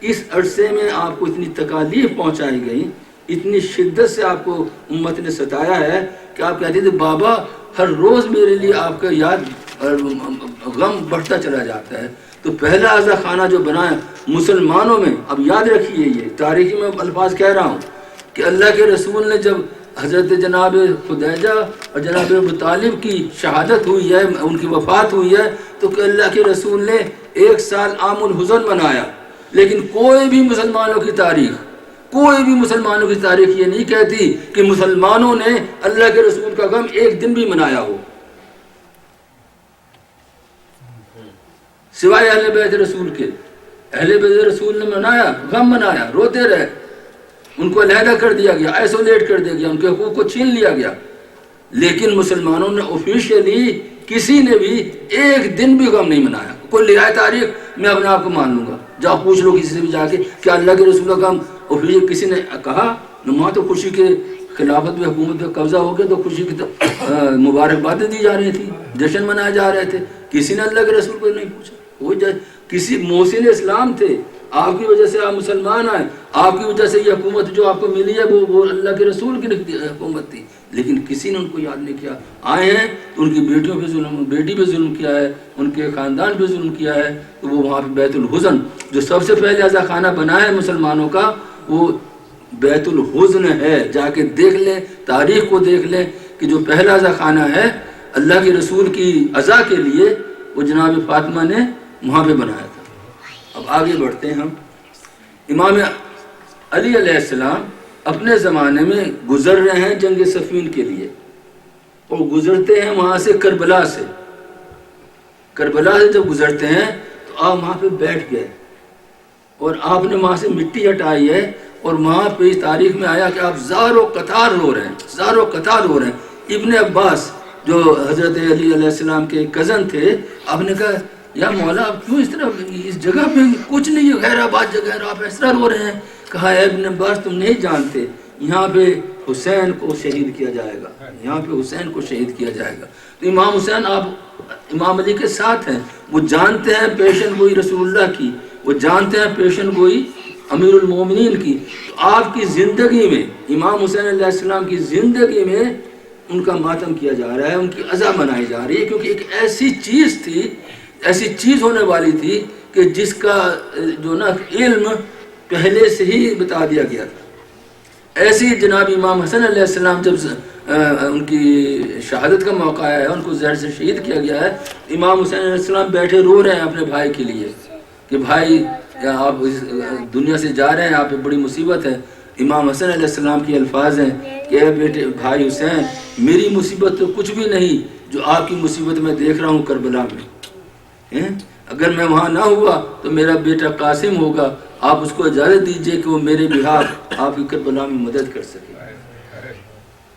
اس عرصے میں آپ کو اتنی تکالیف پہنچائی گئی، اتنی شدت سے آپ کو امت نے ستایا ہے کہ آپ کہتے تھے بابا ہر روز میرے لیے آپ کا غم بڑھتا چلا جاتا ہے۔ تو پہلا عزا خانہ جو بنایا مسلمانوں میں، اب یاد رکھیے یہ تاریخی میں الفاظ کہہ رہا ہوں کہ اللہ کے رسول نے جب حضرت جناب خدیجہ اور جناب ابو طالب کی شہادت ہوئی ہے، ان کی وفات ہوئی ہے، تو کہ اللہ کے رسول نے 1 سال عام الحزن منایا، لیکن کوئی بھی مسلمانوں کی تاریخ یہ نہیں کہتی کہ مسلمانوں نے اللہ کے رسول کا غم 1 دن بھی منایا ہو۔ سوائے اہل بیت رسول کے. اہل بیت رسول نے منایا, غم منایا, روتے رہے, ان کو علیحدہ کر دیا گیا, آئسولیٹ کر دیا گیا, ان کے حقوق کو چھین لیا گیا. لیکن مسلمانوں نے آفیشیلی کسی نے بھی ایک دن بھی غم نہیں منایا. کوئی لے آئے تاریخ, میں اپنے آپ کو مان لوں گا, جاؤ پوچھ لو کسی سے بھی جا کے, کیا اللہ کے رسول کا غم آفیشیل کسی نے کہا؟ وہاں تو خوشی کے خلافت میں حکومت پہ قبضہ ہو گیا تو خوشی کی مبارکبادیں دی جا رہی تھی, جشن منائے جا رہے تھے. کسی نے اللہ کے رسول کو نہیں پوچھا. وہ کسی محسن اسلام تھے, آپ کی وجہ سے آپ مسلمان آئے, آپ کی وجہ سے یہ حکومت جو آپ کو ملی ہے وہ اللہ کے رسول کی حکومت تھی, لیکن کسی نے ان کو یاد نہیں کیا. آئے ہیں تو ان کی بیٹیوں پہ ظلم, بیٹی پہ ظلم کیا ہے, ان کے خاندان پہ ظلم کیا ہے. تو وہ وہاں پہ بیت الحزن جو سب سے پہلے عزا خانہ بنا ہے مسلمانوں کا, وہ بیت الحزن ہے. جا کے دیکھ لیں, تاریخ کو دیکھ لیں کہ جو پہلا عزا خانہ ہے اللہ کے رسول کی عزا کے لیے, وہ جناب فاطمہ نے وہاں پہ بنایا تھا. اب آگے بڑھتے ہیں ہم. امام علی علیہ السلام اپنے زمانے میں گزر رہے ہیں جنگ صفین کے لیے, اور گزرتے ہیں وہاں سے کربلا سے. کربلا سے جب گزرتے ہیں تو آپ وہاں پہ بیٹھ گئے, اور آپ نے وہاں سے مٹی ہٹائی ہے, اور وہاں پہ تاریخ میں آیا کہ آپ زار و قطار رو رہے ہیں, زار و قطار رو رہے ہیں. ابن عباس جو حضرت علی علیہ السلام کے کزن تھے, آپ نے کہا یا مولا آپ کیوں اس طرح, اس جگہ پہ کچھ نہیں ہے, غیر آباد جگہ ہے, آپ اس طرح رو رہے ہیں. کہا اے ابن عباس تم نہیں جانتے, یہاں پہ حسین کو شہید کیا جائے گا, یہاں پہ حسین کو شہید کیا جائے گا. تو امام حسین آپ امام علی کے ساتھ ہیں, وہ جانتے ہیں پیشن گوئی رسول اللہ کی, وہ جانتے ہیں پیشن گوئی امیر المومنین کی. تو آپ کی زندگی میں, امام حسین علیہ السلام کی زندگی میں ان کا ماتم کیا جا رہا ہے, ان کی عزا منائی جا رہی ہے, کیونکہ ایک ایسی چیز تھی, ایسی چیز ہونے والی تھی کہ جس کا جو نا علم پہلے سے ہی بتا دیا گیا تھا. ایسی جناب امام حسن علیہ السلام جب ان کی شہادت کا موقع آیا ہے, ان کو زہر سے شہید کیا گیا ہے, امام حسین علیہ السلام بیٹھے رو رہے ہیں اپنے بھائی کے لیے کہ بھائی آپ اس دنیا سے جا رہے ہیں, آپ پہ بڑی مصیبت ہے. امام حسن علیہ السلام کے الفاظ ہیں کہ اے بیٹے بھائی حسین, میری مصیبت تو کچھ بھی نہیں جو آپ کی مصیبت میں دیکھ رہا ہوں کربلا میں. اگر میں وہاں نہ ہوا تو میرا بیٹا قاسم ہوگا, آپ اس کو اجازت دیجئے کہ وہ میرے بہاف آپ کی کربلا میں مدد کر سکے.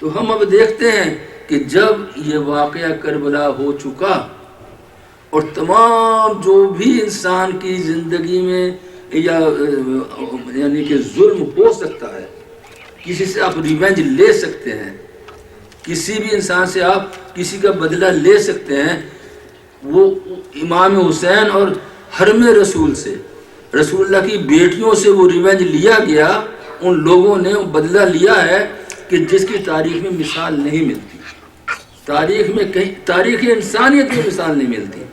تو ہم اب دیکھتے ہیں کہ جب یہ واقعہ کربلا ہو چکا, اور تمام جو بھی انسان کی زندگی میں یعنی کہ ظلم ہو سکتا ہے, کسی سے آپ ریونج لے سکتے ہیں, کسی بھی انسان سے آپ کسی کا بدلہ لے سکتے ہیں, وہ امام حسین اور حرم رسول سے, رسول اللہ کی بیٹیوں سے وہ ریونج لیا گیا. ان لوگوں نے بدلہ لیا ہے کہ جس کی تاریخ میں مثال نہیں ملتی, تاریخ میں کہیں, تاریخ انسانیت میں مثال نہیں ملتی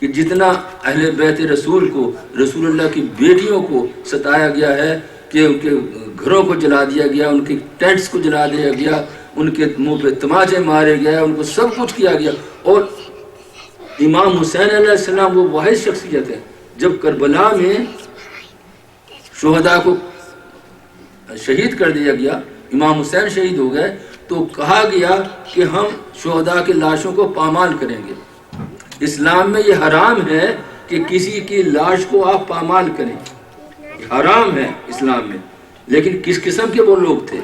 کہ جتنا اہل بیت رسول کو, رسول اللہ کی بیٹیوں کو ستایا گیا ہے, کہ ان کے گھروں کو جلا دیا گیا, ان کے ٹینٹس کو جلا دیا گیا, ان کے منہ پہ تماچے مارے گئے, ان کو سب کچھ کیا گیا. اور امام حسین علیہ السلام وہ واحد شخصیت ہے, جب کربلا میں شہداء کو شہید کر دیا گیا, امام حسین شہید ہو گئے, تو کہا گیا کہ ہم شہداء کی لاشوں کو پامال کریں گے. اسلام میں یہ حرام ہے کہ کسی کی لاش کو آپ پامال کریں, حرام ہے اسلام میں. لیکن کس قسم کے وہ لوگ تھے,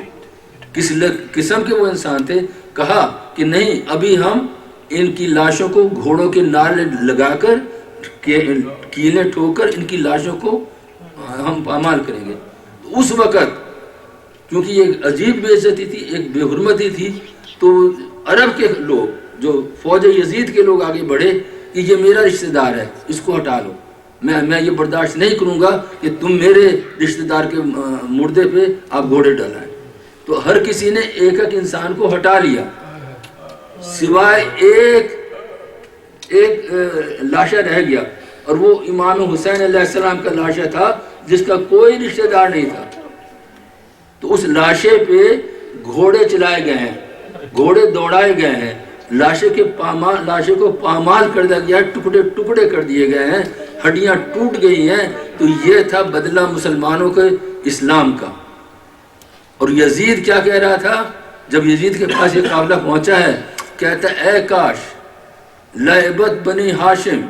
کس قسم کے وہ انسان تھے, کہا کہ نہیں, ابھی ہم ان کی لاشوں کو گھوڑوں کے نال لگا کر, کیلیں ٹھوک کر ان کی لاشوں کو ہم پامال کریں گے. اس وقت کیونکہ یہ عجیب بے عزتی تھی, ایک بے حرمتی تھی, تو عرب کے لوگ, جو فوج یزید کے لوگ آگے بڑھے کہ یہ میرا رشتہ دار ہے, اس کو ہٹا لو, میں یہ برداشت نہیں کروں گا کہ تم میرے رشتہ دار کے مردے پہ آپ گھوڑے ڈالائیں. تو ہر کسی نے ایک ایک انسان کو ہٹا لیا, سوائے ایک لاشا رہ گیا, اور وہ امام حسین علیہ السلام کا لاشا تھا جس کا کوئی رشتہ دار نہیں تھا. تو اس لاشے پہ گھوڑے چلائے گئے ہیں, گھوڑے دوڑائے گئے ہیں, لاشے کو پامال کر دیا گیا, ٹکڑے ٹکڑے کر دیے گئے ہیں, ہڈیاں ٹوٹ گئی ہیں. تو یہ تھا بدلہ مسلمانوں کے اسلام کا. اور یزید کیا کہہ رہا تھا جب یزید کے پاس یہ قافلہ پہنچا ہے, کہتا ہے اے کاش لعبت بنی ہاشم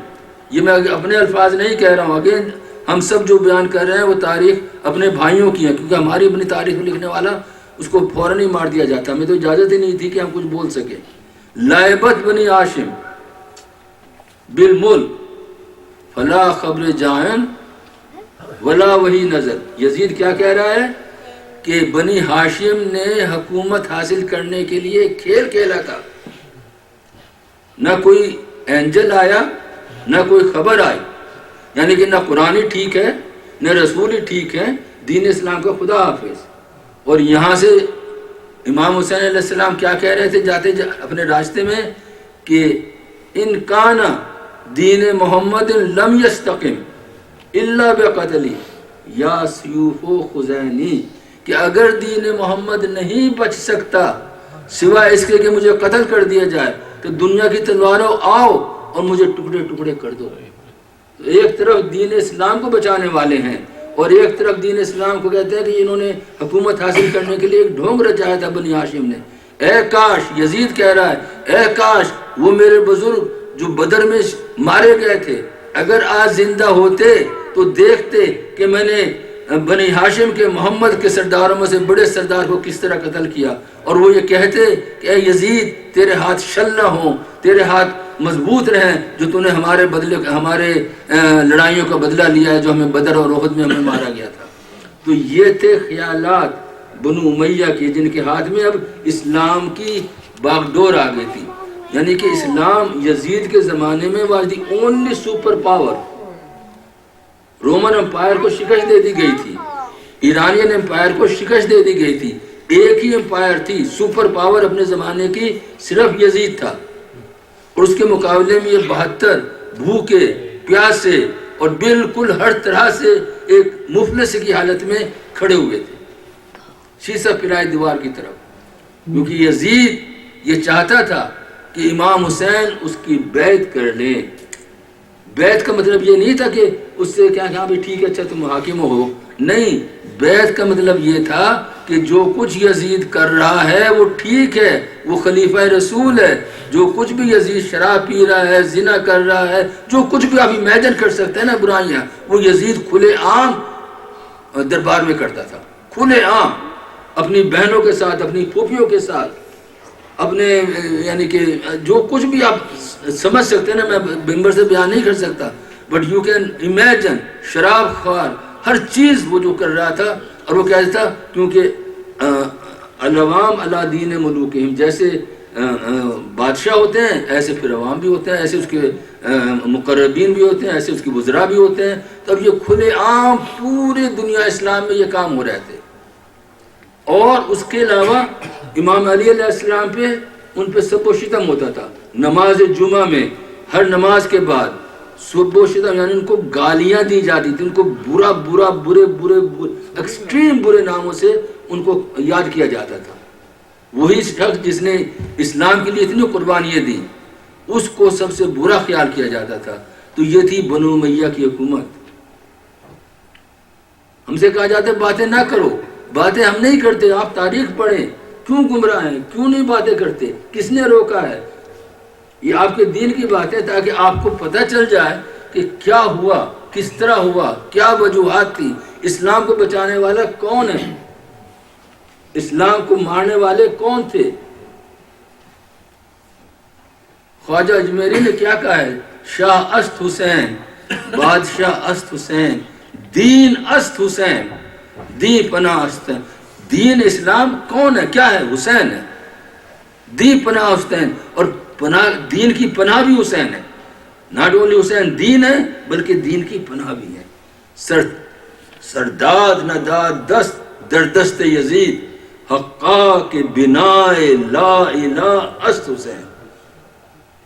یہ میں اپنے الفاظ نہیں کہہ رہا ہوں، اگین ہم سب جو بیان کر رہے ہیں وہ تاریخ اپنے بھائیوں کی ہے، کیونکہ ہماری اپنی تاریخ لکھنے والا اس کو فوراً ہی مار دیا جاتا. ہمیں تو اجازت ہی نہیں تھی کہ ہم کچھ بول سکیں. لائبت بنی ہاشم بالملک فلا خبر جائن ولا وہی نظر. یزید کیا کہہ رہا ہے کہ بنی ہاشم نے حکومت حاصل کرنے کے لیے کھیل کھیلا تھا. نہ کوئی اینجل آیا نہ کوئی خبر آئی، یعنی کہ نہ قرآن ہی ٹھیک ہے نہ رسول ہی ٹھیک ہے، دین اسلام کا خدا حافظ. اور یہاں سے امام حسین علیہ السلام کیا کہہ رہے تھے جاتے اپنے راستے میں کہ ان کان دین محمد لم یستقم الا بقتلی یا سیوف و خزینی، کہ اگر دین محمد نہیں بچ سکتا سوائے اس کے کہ مجھے قتل کر دیا جائے تو دنیا کی تلواروں آؤ اور مجھے ٹکڑے ٹکڑے کر دو. ایک طرف دین اسلام کو بچانے والے ہیں اور ایک طرف دین اسلام کو کہتے ہیں کہ انہوں نے حکومت حاصل کرنے کے لیے ایک ڈھونگ رچایا تھا بنی ہاشم نے. اے کاش، یزید کہہ رہا ہے، اے کاش وہ میرے بزرگ جو بدر میں مارے گئے تھے اگر آج زندہ ہوتے تو دیکھتے کہ میں نے بنی ہاشم کے محمد کے سرداروں میں سے بڑے سردار کو کس طرح قتل کیا، اور وہ یہ کہتے کہ اے یزید تیرے ہاتھ شل نہ ہوں، تیرے ہاتھ مضبوط رہیں جو تو نے ہمارے بدلے ہمارے لڑائیوں کا بدلہ لیا ہے جو ہمیں بدر اور احد میں ہمیں مارا گیا تھا. تو یہ تھے خیالات بنو امیہ کی جن کے ہاتھ میں اب اسلام کی باغ ڈور آ گئی تھی. یعنی کہ اسلام یزید کے زمانے میں was the only super power. Roman empire کو شکست دے دی گئی تھی، ایرانین امپائر کو شکست دے دی گئی تھی. ایک ہی امپائر تھی سپر پاور اپنے زمانے کی، صرف یزید تھا. اور اس کے مقابلے میں یہ 72 بھوکے پیاسے اور بالکل ہر طرح سے ایک مفلس کی حالت میں کھڑے ہوئے تھے شیشہ پرائی دیوار کی طرف. کیونکہ یزید یہ چاہتا تھا کہ امام حسین اس کی بیعت کر لیں. بیعت کا مطلب یہ نہیں تھا کہ اس سے کیا کہا بھی ٹھیک ہے اچھا تم حاکم ہو، نہیں. بیعت کا مطلب یہ تھا کہ جو کچھ یزید کر رہا ہے وہ ٹھیک ہے، وہ خلیفہ رسول ہے. جو کچھ بھی یزید شراب پی رہا ہے، زنا کر رہا ہے، جو کچھ بھی آپ امیجن کر سکتے ہیں نا برائیاں، وہ یزید کھلے عام دربار میں کرتا تھا. کھلے عام اپنی بہنوں کے ساتھ، اپنی پھوپھیوں کے ساتھ، اپنے یعنی کہ جو کچھ بھی آپ سمجھ سکتے ہیں نا، میں ممبر سے بیان نہیں کر سکتا، بٹ یو کین امیجن. شراب خوار ہر چیز وہ جو کر رہا تھا. اور وہ کہتا تھا کیونکہ العوام علی دین ملوکہم، جیسے بادشاہ ہوتے ہیں ایسے پھر عوام بھی ہوتے ہیں، ایسے اس کے مقربین بھی ہوتے ہیں، ایسے اس کے وزراء بھی ہوتے ہیں. تب یہ کھلے عام پورے دنیا اسلام میں یہ کام ہو رہے تھے. اور اس کے علاوہ امام علی علیہ السلام پہ ان پہ سب و شتم ہوتا تھا. نماز جمعہ میں ہر نماز کے بعد سب و شتم، یعنی ان کو گالیاں دی جاتی تھی، ان کو برا برا برے برے ایکسٹریم برے ناموں سے ان کو یاد کیا جاتا تھا. وہی شخص جس نے اسلام کے لیے اتنی قربانیاں دی اس کو سب سے برا خیال کیا جاتا تھا. تو یہ تھی بنو امیہ کی حکومت. ہم سے کہا جاتا ہے باتیں نہ کرو، باتیں ہم نہیں کرتے. آپ تاریخ پڑھیں، کیوں گمراہ ہیں، کیوں نہیں باتیں کرتے، کس نے روکا ہے. یہ آپ کے دین کی بات ہے تاکہ آپ کو پتہ چل جائے کہ کیا ہوا، کس طرح ہوا، کیا وجوہات تھی، اسلام کو بچانے والا کون ہے، اسلام کو مارنے والے کون تھے. خواجہ اجمیری نے کیا کہا ہے، شاہ است حسین، بادشاہ است حسین، دین است حسین، دین پناہ است. دین اسلام کون ہے، کیا ہے، حسین ہے. دین پناہ حسین، اور پناہ دین کی پناہ بھی حسین ہے. ناٹ اونلی حسین دین ہے بلکہ دین کی پناہ بھی ہے. سرداد نداد دست در دست یزید، حقا کے بنا لا الہ است حسین.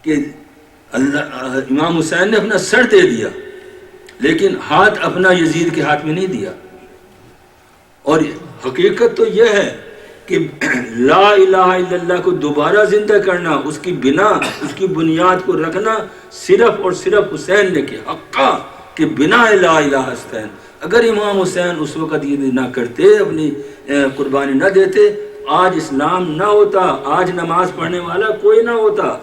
کہ امام حسین نے اپنا سر دے دیا لیکن ہاتھ اپنا یزید کے ہاتھ میں نہیں دیا. اور حقیقت تو یہ ہے کہ لا الہ الا اللہ کو دوبارہ زندہ کرنا، اس کی بنا، اس کی بنیاد کو رکھنا صرف اور صرف حسین نے کیا. حقا کہ بنا لا الہ حسین. اگر امام حسین اس وقت یہ نہ کرتے، اپنی قربانی نہ دیتے، آج اسلام نہ ہوتا، آج نماز پڑھنے والا کوئی نہ ہوتا.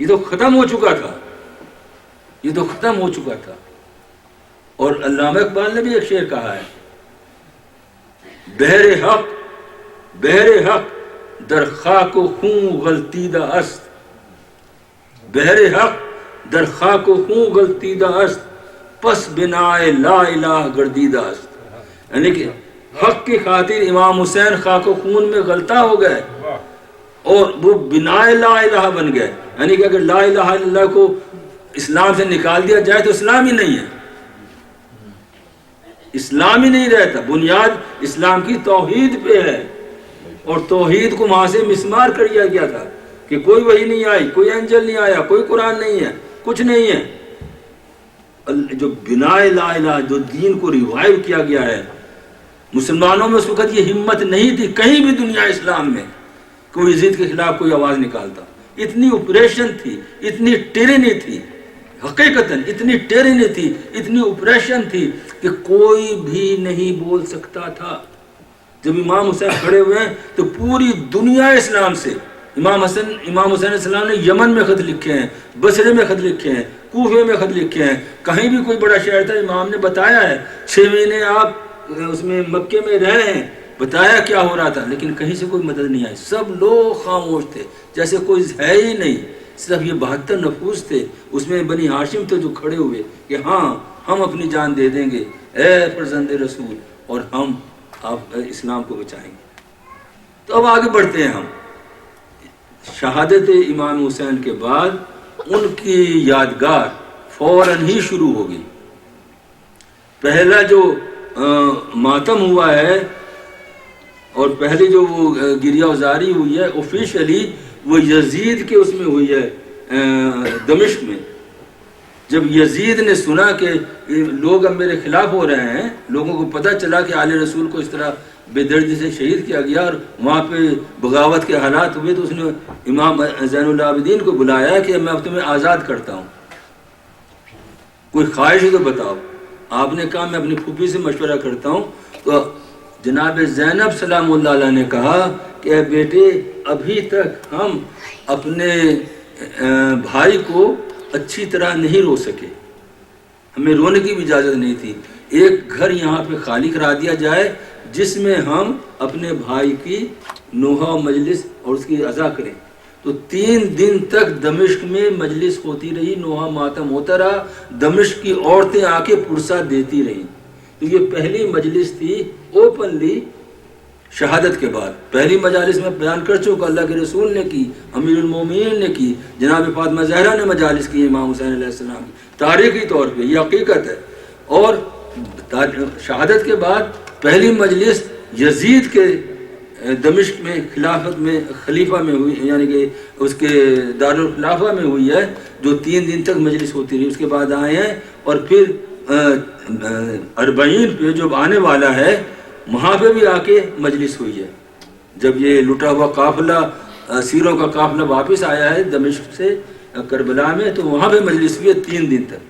یہ تو ختم ہو چکا تھا. یہ تو ختم ہو چکا تھا. اور علامہ اقبال نے بھی ایک شعر کہا ہے، بہر حق در خاک و خون غلطیدہ است، بہر حق در خاک و خون غلطیدہ است، پس بنائے لا الہ گردیدہ است. یعنی کہ حق کی خاطر امام حسین خاک و خون میں غلطہ ہو گئے اور وہ بنائے لا الہ بن گئے. یعنی کہ اگر لا الہ الا اللہ کو اسلام سے نکال دیا جائے تو اسلام ہی نہیں ہے، اسلام ہی نہیں رہتا. بنیاد اسلام کی توحید پہ ہے، اور توحید کو وہاں سے مسمار کر دیا گیا تھا کہ کوئی وحی نہیں آئی، کوئی انجل نہیں آیا، کوئی قرآن نہیں ہے، کچھ نہیں ہے. جو بنا لا الہ، جو دین کو ریوائیو کیا گیا ہے، مسلمانوں میں اس وقت یہ ہمت نہیں تھی کہیں بھی دنیا اسلام میں کوئی یزید کے خلاف کوئی آواز نکالتا. اتنی آپریشن تھی، اتنی ٹرینی تھی، حقیقتاً اتنی ٹرینی تھی، اتنی آپریشن تھی کہ کوئی بھی نہیں بول سکتا تھا. جب امام حسین کھڑے ہوئے ہیں تو پوری دنیا اسلام سے، امام حسین علیہ السلام نے یمن میں خط لکھے ہیں، بصرے میں خط لکھے ہیں، کوفے میں خط لکھے ہیں. کہیں بھی کوئی بڑا شہر تھا، امام نے بتایا ہے 6 مہینے آپ اس میں مکے میں رہے ہیں، بتایا کیا ہو رہا تھا، لیکن کہیں سے کوئی مدد نہیں آئی. سب لوگ خاموش تھے، جیسے کوئی ہے ہی نہیں. صرف یہ 72 نفوس تھے، اس میں بنی ہاشم تھے جو کھڑے ہوئے کہ ہاں ہم اپنی جان دے دیں گے اے فرزند رسول، اور ہم آپ اسلام کو بچائیں گے. تو اب آگے بڑھتے ہیں ہم. شہادت امام حسین کے بعد ان کی یادگار فوراً ہی شروع ہو گئی. پہلا جو ماتم ہوا ہے اور پہلی جو وہ گریہ وزاری ہوئی ہے آفیشلی، وہ یزید کے اس میں ہوئی ہے دمشق میں. جب یزید نے سنا کہ لوگ اب میرے خلاف ہو رہے ہیں، لوگوں کو پتہ چلا کہ آل رسول کو اس طرح بے دردی سے شہید کیا گیا اور وہاں پہ بغاوت کے حالات ہوئے، تو اس نے امام زین العابدین کو بلایا کہ میں اب تمہیں آزاد کرتا ہوں، کوئی خواہش ہے تو بتاؤ. آپ نے کہا میں اپنی پھوپھی سے مشورہ کرتا ہوں. تو جناب زینب سلام اللہ علیہ نے کہا کہ اے بیٹے، ابھی تک ہم اپنے بھائی کو اچھی طرح نہیں رو سکے، ہمیں رونے کی بھی اجازت نہیں تھی. ایک گھر یہاں پہ خالی کرا دیا جائے جس میں ہم اپنے بھائی کی نوحہ مجلس اور اس کی عزا کریں. تو 3 دن تک دمشق میں مجلس ہوتی رہی، نوحہ ماتم ہوتا رہا، دمشق کی عورتیں آ کے پرسہ دیتی رہیں. تو یہ پہلی مجلس تھی اوپنلی شہادت کے بعد. پہلی مجالس میں بیان کر چکا، اللہ کے رسول نے کی، امیر المومنین نے کی، جناب فاطمہ زہرا نے مجالس کی امام حسین علیہ السلام کی، تاریخی طور پہ یہ حقیقت ہے. اور شہادت کے بعد پہلی مجلس یزید کے دمشق میں خلافت میں خلیفہ میں ہوئی، یعنی کہ اس کے دارالخلافہ میں ہوئی ہے، جو 3 دن تک مجلس ہوتی رہی. اس کے بعد آئے ہیں اور پھر 40 پہ جو آنے والا ہے وہاں پہ بھی آ کے مجلس ہوئی ہے. جب یہ لٹا ہوا قافلہ، اسیروں کا قافلہ واپس آیا ہے دمشق سے کربلا میں، تو وہاں پہ مجلس ہوئی ہے 3 دن تک.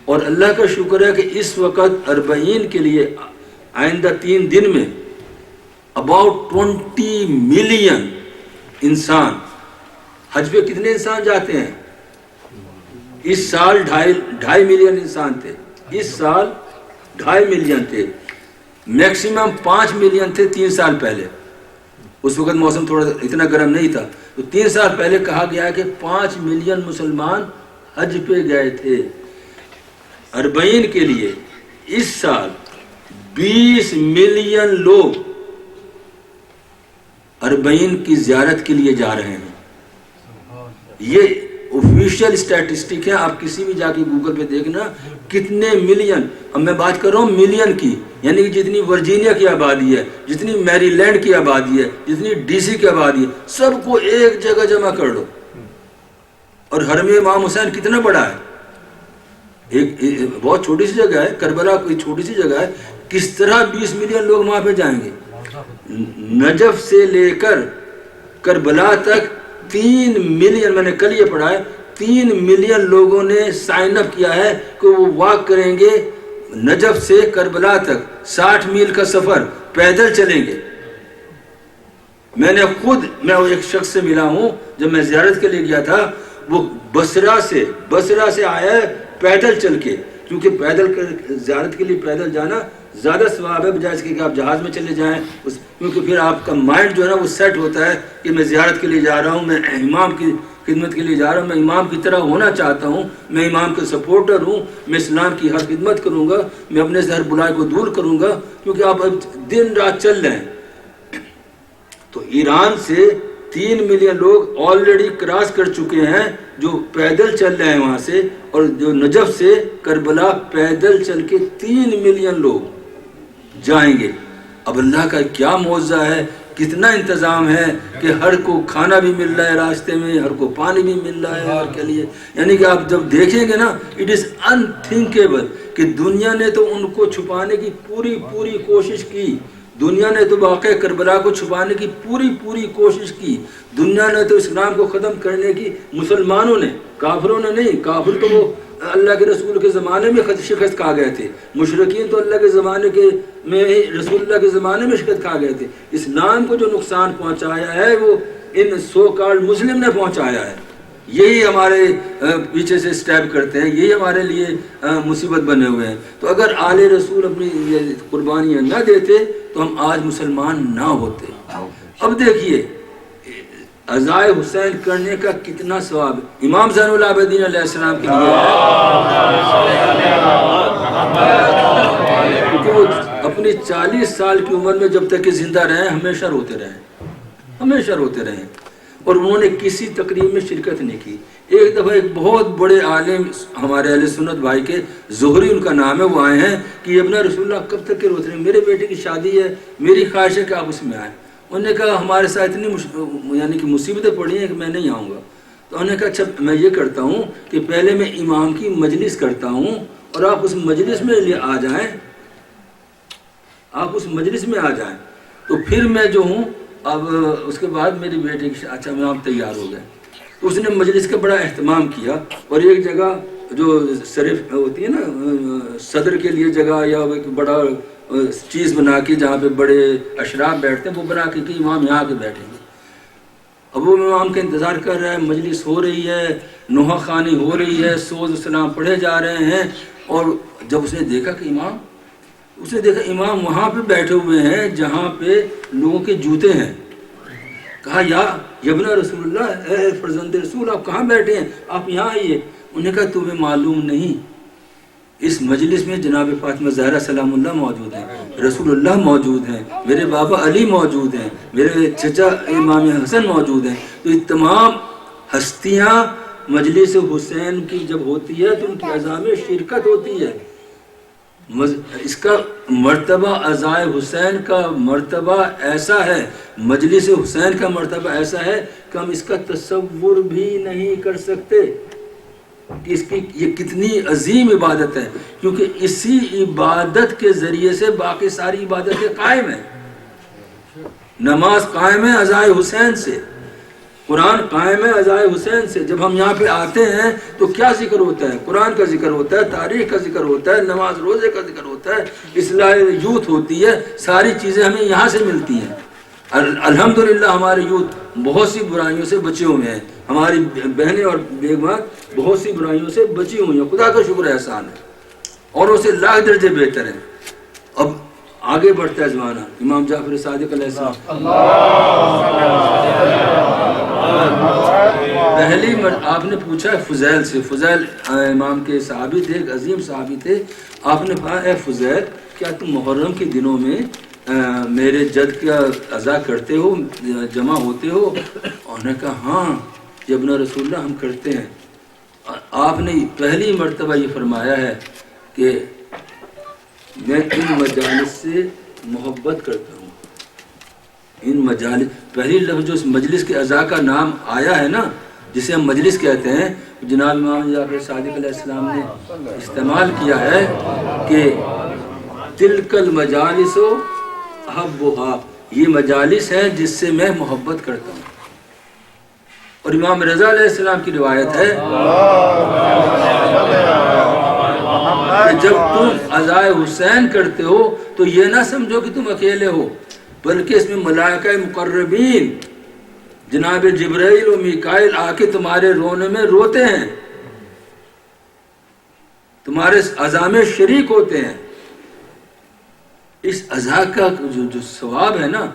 اور اللہ کا شکر ہے کہ اس وقت 40 کے لیے آئندہ 3 دن میں اباؤٹ 20 ملین انسان، حج پہ کتنے انسان جاتے ہیں؟ اس سال 2.5 ملین انسان تھے، اس سال 2.5 ملین تھے، میکسیمم 5 ملین تھے 3 سال پہلے. اس وقت موسم تھوڑا اتنا گرم نہیں تھا، تو 3 سال پہلے کہا گیا کہ 5 ملین مسلمان حج پہ گئے تھے. 40 کے لیے اس سال 20 ملین لوگ 40 کی زیارت کے لیے جا رہے ہیں. یہ آفیشیل اسٹیٹسٹک ہے، آپ کسی بھی جا کے گوگل پہ دیکھنا کتنے ملین. اب میں بات کر رہا ہوں ملین کی، یعنی کہ جتنی ورجینیا کی آبادی ہے، جتنی میری لینڈ کی آبادی ہے، جتنی ڈی سی کی آبادی ہے، سب کو ایک جگہ جمع کر دو. اور حرم امام حسین کتنا بڑا ہے، ایک بہت چھوٹی سی جگہ ہے، کربلا کوئی چھوٹی سی جگہ ہے، کس طرح 20 ملین لوگ وہاں پہ جائیں گے. نجف سے لے کر کربلا تک 3 ملین، میں نے کل یہ پڑھا ہے، 3 ملین لوگوں نے سائن اپ کیا ہے کہ وہ واک کریں گے نجف سے کربلا تک، 60 میل کا سفر پیدل چلیں گے. میں ایک شخص سے ملا ہوں جب میں زیارت کے لیے گیا تھا، وہ بصرہ سے آیا ہے پیدل چل کے، کیونکہ پیدل زیارت کے لیے پیدل جانا زیادہ ثواب ہے بجائے اس کے کہ آپ جہاز میں چلے جائیں، کیونکہ پھر آپ کا مائنڈ جو ہے نا وہ سیٹ ہوتا ہے کہ میں زیارت کے لیے جا رہا ہوں، میں امام کی خدمت کے لیے جا رہا ہوں، میں امام کی طرح ہونا چاہتا ہوں، میں امام کا سپورٹر ہوں، میں اسلام کی ہر خدمت کروں گا، میں اپنے سے ہر برائی کو دور کروں گا، کیونکہ آپ اب دن رات چل رہے ہیں۔ تو ایران سے 3 ملین لوگ آلریڈی کراس کر چکے ہیں جو پیدل چل رہے ہیں وہاں سے، اور جو نجف سے کربلا پیدل چل کے 3 ملین لوگ جائیں گے۔ اب اللہ کا کیا معجزہ ہے، کتنا انتظام ہے کہ ہر کو کھانا بھی مل رہا ہے راستے میں، ہر کو پانی بھی مل رہا ہے، اور کے لیے یعنی کہ آپ جب دیکھیں گے نا اٹ از انتھنکیبل کہ دنیا نے تو ان کو چھپانے کی پوری کوشش کی، دنیا نے تو واقع کربلا کو چھپانے کی پوری کوشش کی، دنیا نے تو اسلام کو ختم کرنے کی، مسلمانوں نے، کافروں نے نہیں، کافر تو وہ اللہ کے رسول کے زمانے میں شکست کھا گئے تھے، مشرکین تو اللہ کے زمانے میں رسول اللہ کے زمانے میں شکست کھا گئے تھے۔ اسلام کو جو نقصان پہنچایا ہے وہ ان سو کالڈ مسلم نے پہنچایا ہے، یہی ہمارے پیچھے سے سٹیپ کرتے ہیں، یہی ہمارے لیے مصیبت بنے ہوئے ہیں۔ تو اگر آل رسول اپنی قربانیاں نہ دیتے تو ہم آج مسلمان نہ ہوتے۔ اب دیکھیے عزائے حسین کرنے کا کتنا ثواب ہے، امام زین العابدین علیہ السلام کے لیے کیونکہ وہ اپنی 40 سال کی عمر میں جب تک کہ زندہ رہے ہمیشہ روتے رہے، اور انہوں نے کسی تقریب میں شرکت نہیں کی۔ ایک دفعہ ایک بہت بڑے عالم ہمارے اہل سنت بھائی کے، زہری ان کا نام ہے، وہ آئے ہیں کہ ابن رسول اللہ کب تک کے روتے رہے، میرے بیٹے کی شادی ہے، میری خواہش ہے کہ آپ اس میں آئیں۔ انہوں نے کہا ہمارے ساتھ اتنی یعنی کہ مصیبتیں پڑی ہیں کہ میں نہیں آؤں گا۔ تو انہوں نے کہا اچھا میں یہ کرتا ہوں کہ پہلے میں امام کی مجلس کرتا ہوں اور آپ اس مجلس میں آ جائیں، آپ اس مجلس میں آ جائیں، تو پھر میں جو ہوں اب اس کے بعد میری بیٹے کی اچھا میں آپ تیار ہو گئے۔ تو اس نے مجلس کا بڑا اہتمام کیا، اور ایک جگہ جو صرف ہوتی ہے نا صدر کے لیے جگہ یا ایک بڑا چیز بنا کے جہاں پہ بڑے اشراف بیٹھتے ہیں وہ بنا کے کہ امام یہاں کے بیٹھیں گے۔ اب وہ امام کا انتظار کر رہا ہے، مجلس ہو رہی ہے، نوحہ خوانی ہو رہی ہے، سوز اسلام پڑھے جا رہے ہیں، اور جب اس نے دیکھا امام وہاں پہ بیٹھے ہوئے ہیں جہاں پہ لوگوں کے جوتے ہیں، کہا یا ابن رسول اللہ، اے فرزند رسول آپ کہاں بیٹھے ہیں، آپ یہاں آئیے۔ انہوں نے کہا تمہیں معلوم نہیں اس مجلس میں جناب فاطمہ زہرا سلام اللہ موجود ہیں، رسول اللہ موجود ہیں، میرے بابا علی موجود ہیں، میرے چچا امام حسن موجود ہیں۔ تو یہ تمام ہستیاں مجلس حسین کی جب ہوتی ہے تو ان کی عزا میں شرکت ہوتی ہے۔ اس کا مرتبہ عزائے حسین کا مرتبہ ایسا ہے، مجلس حسین کا مرتبہ ایسا ہے کہ ہم اس کا تصور بھی نہیں کر سکتے کہ اس کی یہ کتنی عظیم عبادت ہے، کیونکہ اسی عبادت کے ذریعے سے باقی ساری عبادتیں قائم ہیں۔ نماز قائم ہے عزائے حسین سے، قرآن قائم ہے عزائے حسین سے۔ جب ہم یہاں پہ آتے ہیں تو کیا ذکر ہوتا ہے؟ قرآن کا ذکر ہوتا ہے، تاریخ کا ذکر ہوتا ہے، نماز روزے کا ذکر ہوتا ہے، اصلاح یوتھ ہوتی ہے، ساری چیزیں ہمیں یہاں سے ملتی ہیں۔ الحمدللہ ہمارے یوتھ بہت سی برائیوں سے بچے ہوئے ہیں، ہماری بہنیں اور بیگمات بہت سی برائیوں سے بچی ہوئی ہیں، خدا کا شکر احسان ہے، اور اسے لاکھ درجے بہتر ہیں۔ اب آگے بڑھتا ہے زمانہ، امام جعفر صادق علیہ السلام پہلی آپ نے پوچھا ہے فضیل سے، فضیل امام کے صحابی تھے، ایک عظیم صحابی تھے۔ آپ نے کہا اے فضیل کیا تم محرم کے دنوں میں میرے جد کا عزا کرتے ہو، جمع ہوتے ہو؟ انہوں نے کہا ہاں یا ابن رسول اللہ ہم کرتے ہیں۔ آپ نے پہلی مرتبہ یہ فرمایا ہے کہ میں ان مجالس سے محبت کرتا ہوں، ان مجالس، پہلی لفظ جو اس مجلس کے عزا کا نام آیا ہے نا جسے ہم مجلس کہتے ہیں، جناب امام جعفر صادق علیہ السلام نے استعمال کیا ہے کہ تلک المجالس احبھا، یہ مجالس ہیں جس سے میں محبت کرتا ہوں۔ اور امام رضا علیہ السلام کی روایت ہے کہ جب تم عزائے حسین کرتے ہو تو یہ نہ سمجھو کہ تم اکیلے ہو، بلکہ اس میں ملائکہ مقربین جناب جبرائیل و میکائیل آ کے تمہارے رونے میں روتے ہیں۔ تمہارے عزا میں شریک ہوتے ہیں. اس عزا کا جو ثواب ہے نا،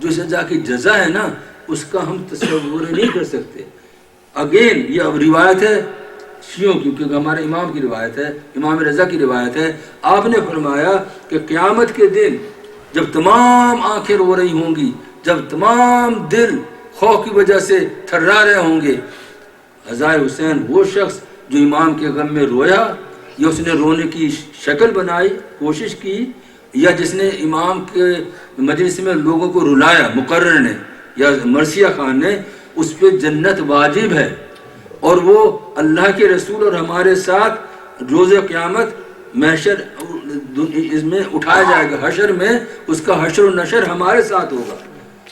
جو اس عزا کی جزا ہے نا، اس کا ہم تصور نہیں کر سکتے. اگین یہ اب روایت ہے شیعوں کی، کیونکہ ہمارے امام کی روایت ہے، امام رضا کی روایت ہے. آپ نے فرمایا کہ قیامت کے دن جب تمام آنکھیں رو رہی ہوں گی، جب تمام دل خوف کی وجہ سے تھرا رہے ہوں گے، عزائے حسین وہ شخص جو امام کے غم میں رویا، یا اس نے رونے کی شکل بنائی، کوشش کی، یا جس نے امام کے مجلس میں لوگوں کو رلایا، مقرر نے یا مرثیہ خان نے، اس پہ جنت واجب ہے. اور وہ اللہ کے رسول اور ہمارے ساتھ روز قیامت محشر اس میں اٹھایا جائے گا، حشر میں اس کا حشر و نشر ہمارے ساتھ ہوگا.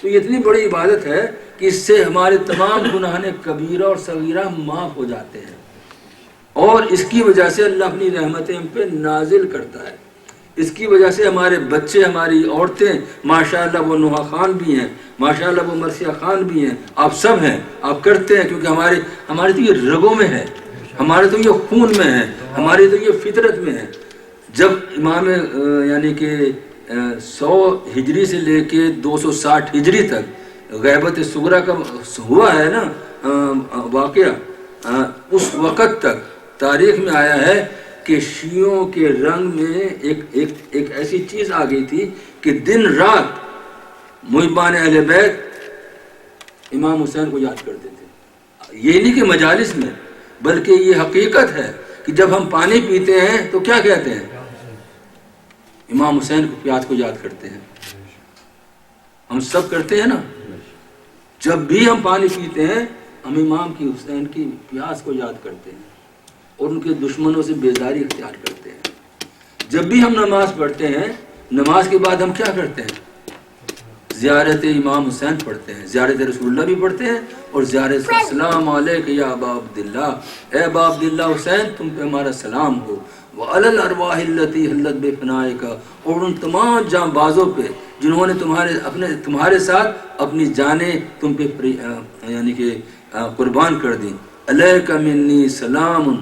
تو یہ اتنی بڑی عبادت ہے کہ اس سے ہمارے تمام گناہ کبیرہ اور صغیرہ معاف ہو جاتے ہیں، اور اس کی وجہ سے اللہ اپنی رحمتیں ہم پہ نازل کرتا ہے. اس کی وجہ سے ہمارے بچے، ہماری عورتیں، ماشاءاللہ وہ نوحہ خان بھی ہیں، ماشاءاللہ وہ مرثیہ خان بھی ہیں، آپ سب ہیں، آپ کرتے ہیں، کیونکہ ہمارے تو یہ رگوں میں ہے، ہمارے تو یہ خون میں ہے، ہماری تو یہ فطرت میں ہے. جب امام یعنی کہ 100 ہجری سے لے کے 260 ہجری تک غیبت صغریٰ کا ہوا ہے نا واقعہ، اس وقت تک تاریخ میں آیا ہے کہ شیعوں کے رنگ میں ایک ایسی چیز آ گئی تھی کہ دن رات محبان اہل بیت امام حسین کو یاد کرتے تھے. یہ نہیں کہ مجالس میں، بلکہ یہ حقیقت ہے کہ جب ہم پانی پیتے ہیں تو کیا کہتے ہیں؟ امام حسین کو پیاس کو یاد کرتے ہیں. ہم سب کرتے ہیں نا، جب بھی ہم پانی پیتے ہیں ہم امام کی حسین کی پیاس کو یاد کرتے ہیں اور ان کے دشمنوں سے بیزاری اختیار کرتے ہیں. جب بھی ہم نماز پڑھتے ہیں، نماز کے بعد ہم کیا کرتے ہیں؟ زیارت امام حسین پڑھتے ہیں، زیارت رسول اللہ بھی پڑھتے ہیں، اور زیارت السلام علیک یا ابا عبداللہ، اے ابا عبداللہ حسین تم پہ ہمارا سلام ہو، وعلی الارواح التی حلت بفنائک، اور ان تمام جاں بازوں پہ جنہوں نے تمہارے ساتھ اپنی جانیں تم پہ یعنی کہ قربان کر دی. علیک منی سلام،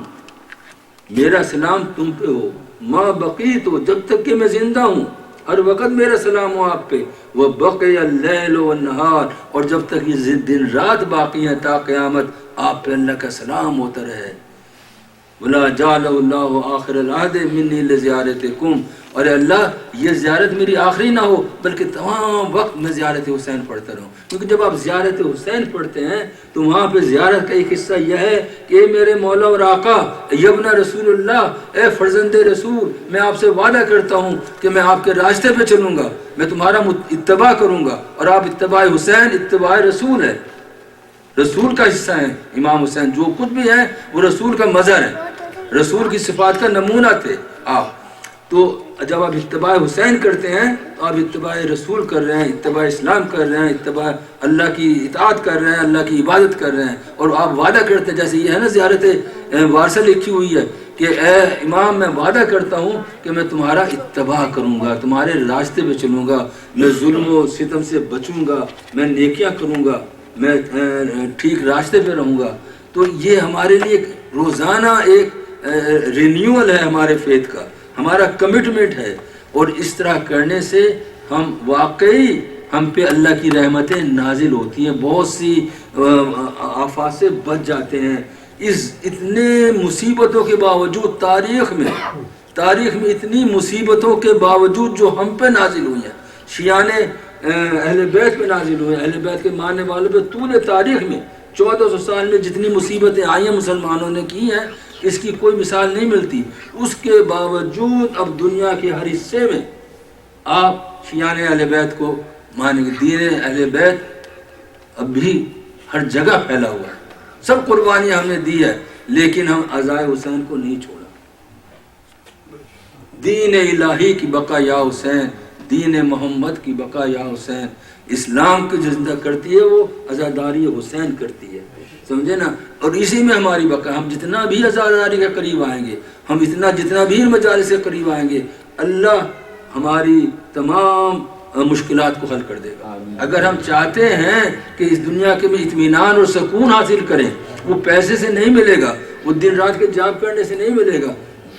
میرا سلام تم پہ ہو، ما بقیت، جب تک کہ میں زندہ ہوں ہر وقت میرا سلام ہو آپ پہ، وہ بقی اللیل والنہار، اور جب تک یہ دن رات باقی ہیں تا قیامت آپ پہ اللہ کا سلام ہوتا رہے. ولا جعل اللہ آخر العہد منی لزیارتکم، اور اللہ یہ زیارت میری آخری نہ ہو بلکہ تمام وقت میں زیارت حسین پڑھتا رہوں. کیونکہ جب آپ زیارت حسین پڑھتے ہیں تو وہاں پہ زیارت کا ایک حصہ یہ ہے کہ اے میرے مولا اور آقا، ابن رسول اللہ، اے فرزند رسول، میں آپ سے وعدہ کرتا ہوں کہ میں آپ کے راستے پہ چلوں گا، میں تمہارا اتباع کروں گا. اور آپ اتباع حسین اتباع رسول ہے، رسول کا حصہ ہے. امام حسین جو کچھ بھی ہے وہ رسول کا مظہر ہے، رسول کی صفات کا نمونہ تھے آپ. تو جب آپ اتباع حسین کرتے ہیں تو آپ اتباع رسول کر رہے ہیں، اتباع اسلام کر رہے ہیں، اتباع اللہ کی اطاعت کر رہے ہیں، اللہ کی عبادت کر رہے ہیں. اور آپ وعدہ کرتے ہیں، جیسے یہ ہے نا زیارت وارثہ لکھی ہوئی ہے کہ اے امام میں وعدہ کرتا ہوں کہ میں تمہارا اتباع کروں گا، تمہارے راستے پہ چلوں گا، میں ظلم و ستم سے بچوں گا، میں نیکیاں کروں گا، میں ٹھیک راستے پہ رہوں گا. تو یہ ہمارے لیے ایک روزانہ ایک رینیول ہے ہمارے فیتھ کا، ہمارا کمٹمنٹ ہے. اور اس طرح کرنے سے ہم واقعی ہم پہ اللہ کی رحمتیں نازل ہوتی ہیں، بہت سی آفات سے بچ جاتے ہیں. اتنے مصیبتوں کے باوجود تاریخ میں اتنی مصیبتوں کے باوجود جو ہم پہ نازل ہوئی ہیں، شیعہ نے اہل بیت پہ نازل ہوئے، اہل بیت کے ماننے والوں پہ طول تاریخ میں 1400 سال میں جتنی مصیبتیں آئی ہیں مسلمانوں نے کی ہیں، اس کی کوئی مثال نہیں ملتی. اس کے باوجود اب دنیا کے ہر حصے میں آپ شیعہ اہل بیت کو مانیں گے. دین اہل بیت اب بھی ہر جگہ پھیلا ہوا ہے، سب قربانیاں ہم نے دی ہے، لیکن ہم عزائے حسین کو نہیں چھوڑا. دین الہی کی بقا یا حسین، دین محمد کی بقا یا حسین. اسلام کی زندہ کرتی ہے وہ عزاداری حسین کرتی ہے، سمجھے نا. اور اسی میں ہماری بقا، ہم جتنا بھی عزاداری کے قریب آئیں گے، ہم جتنا بھی مجالس کے قریب آئیں گے، اللہ ہماری تمام مشکلات کو حل کر دے گا. اگر ہم چاہتے ہیں کہ اس دنیا کے میں اطمینان اور سکون حاصل کریں، وہ پیسے سے نہیں ملے گا، وہ دن رات کے جاب کرنے سے نہیں ملے گا،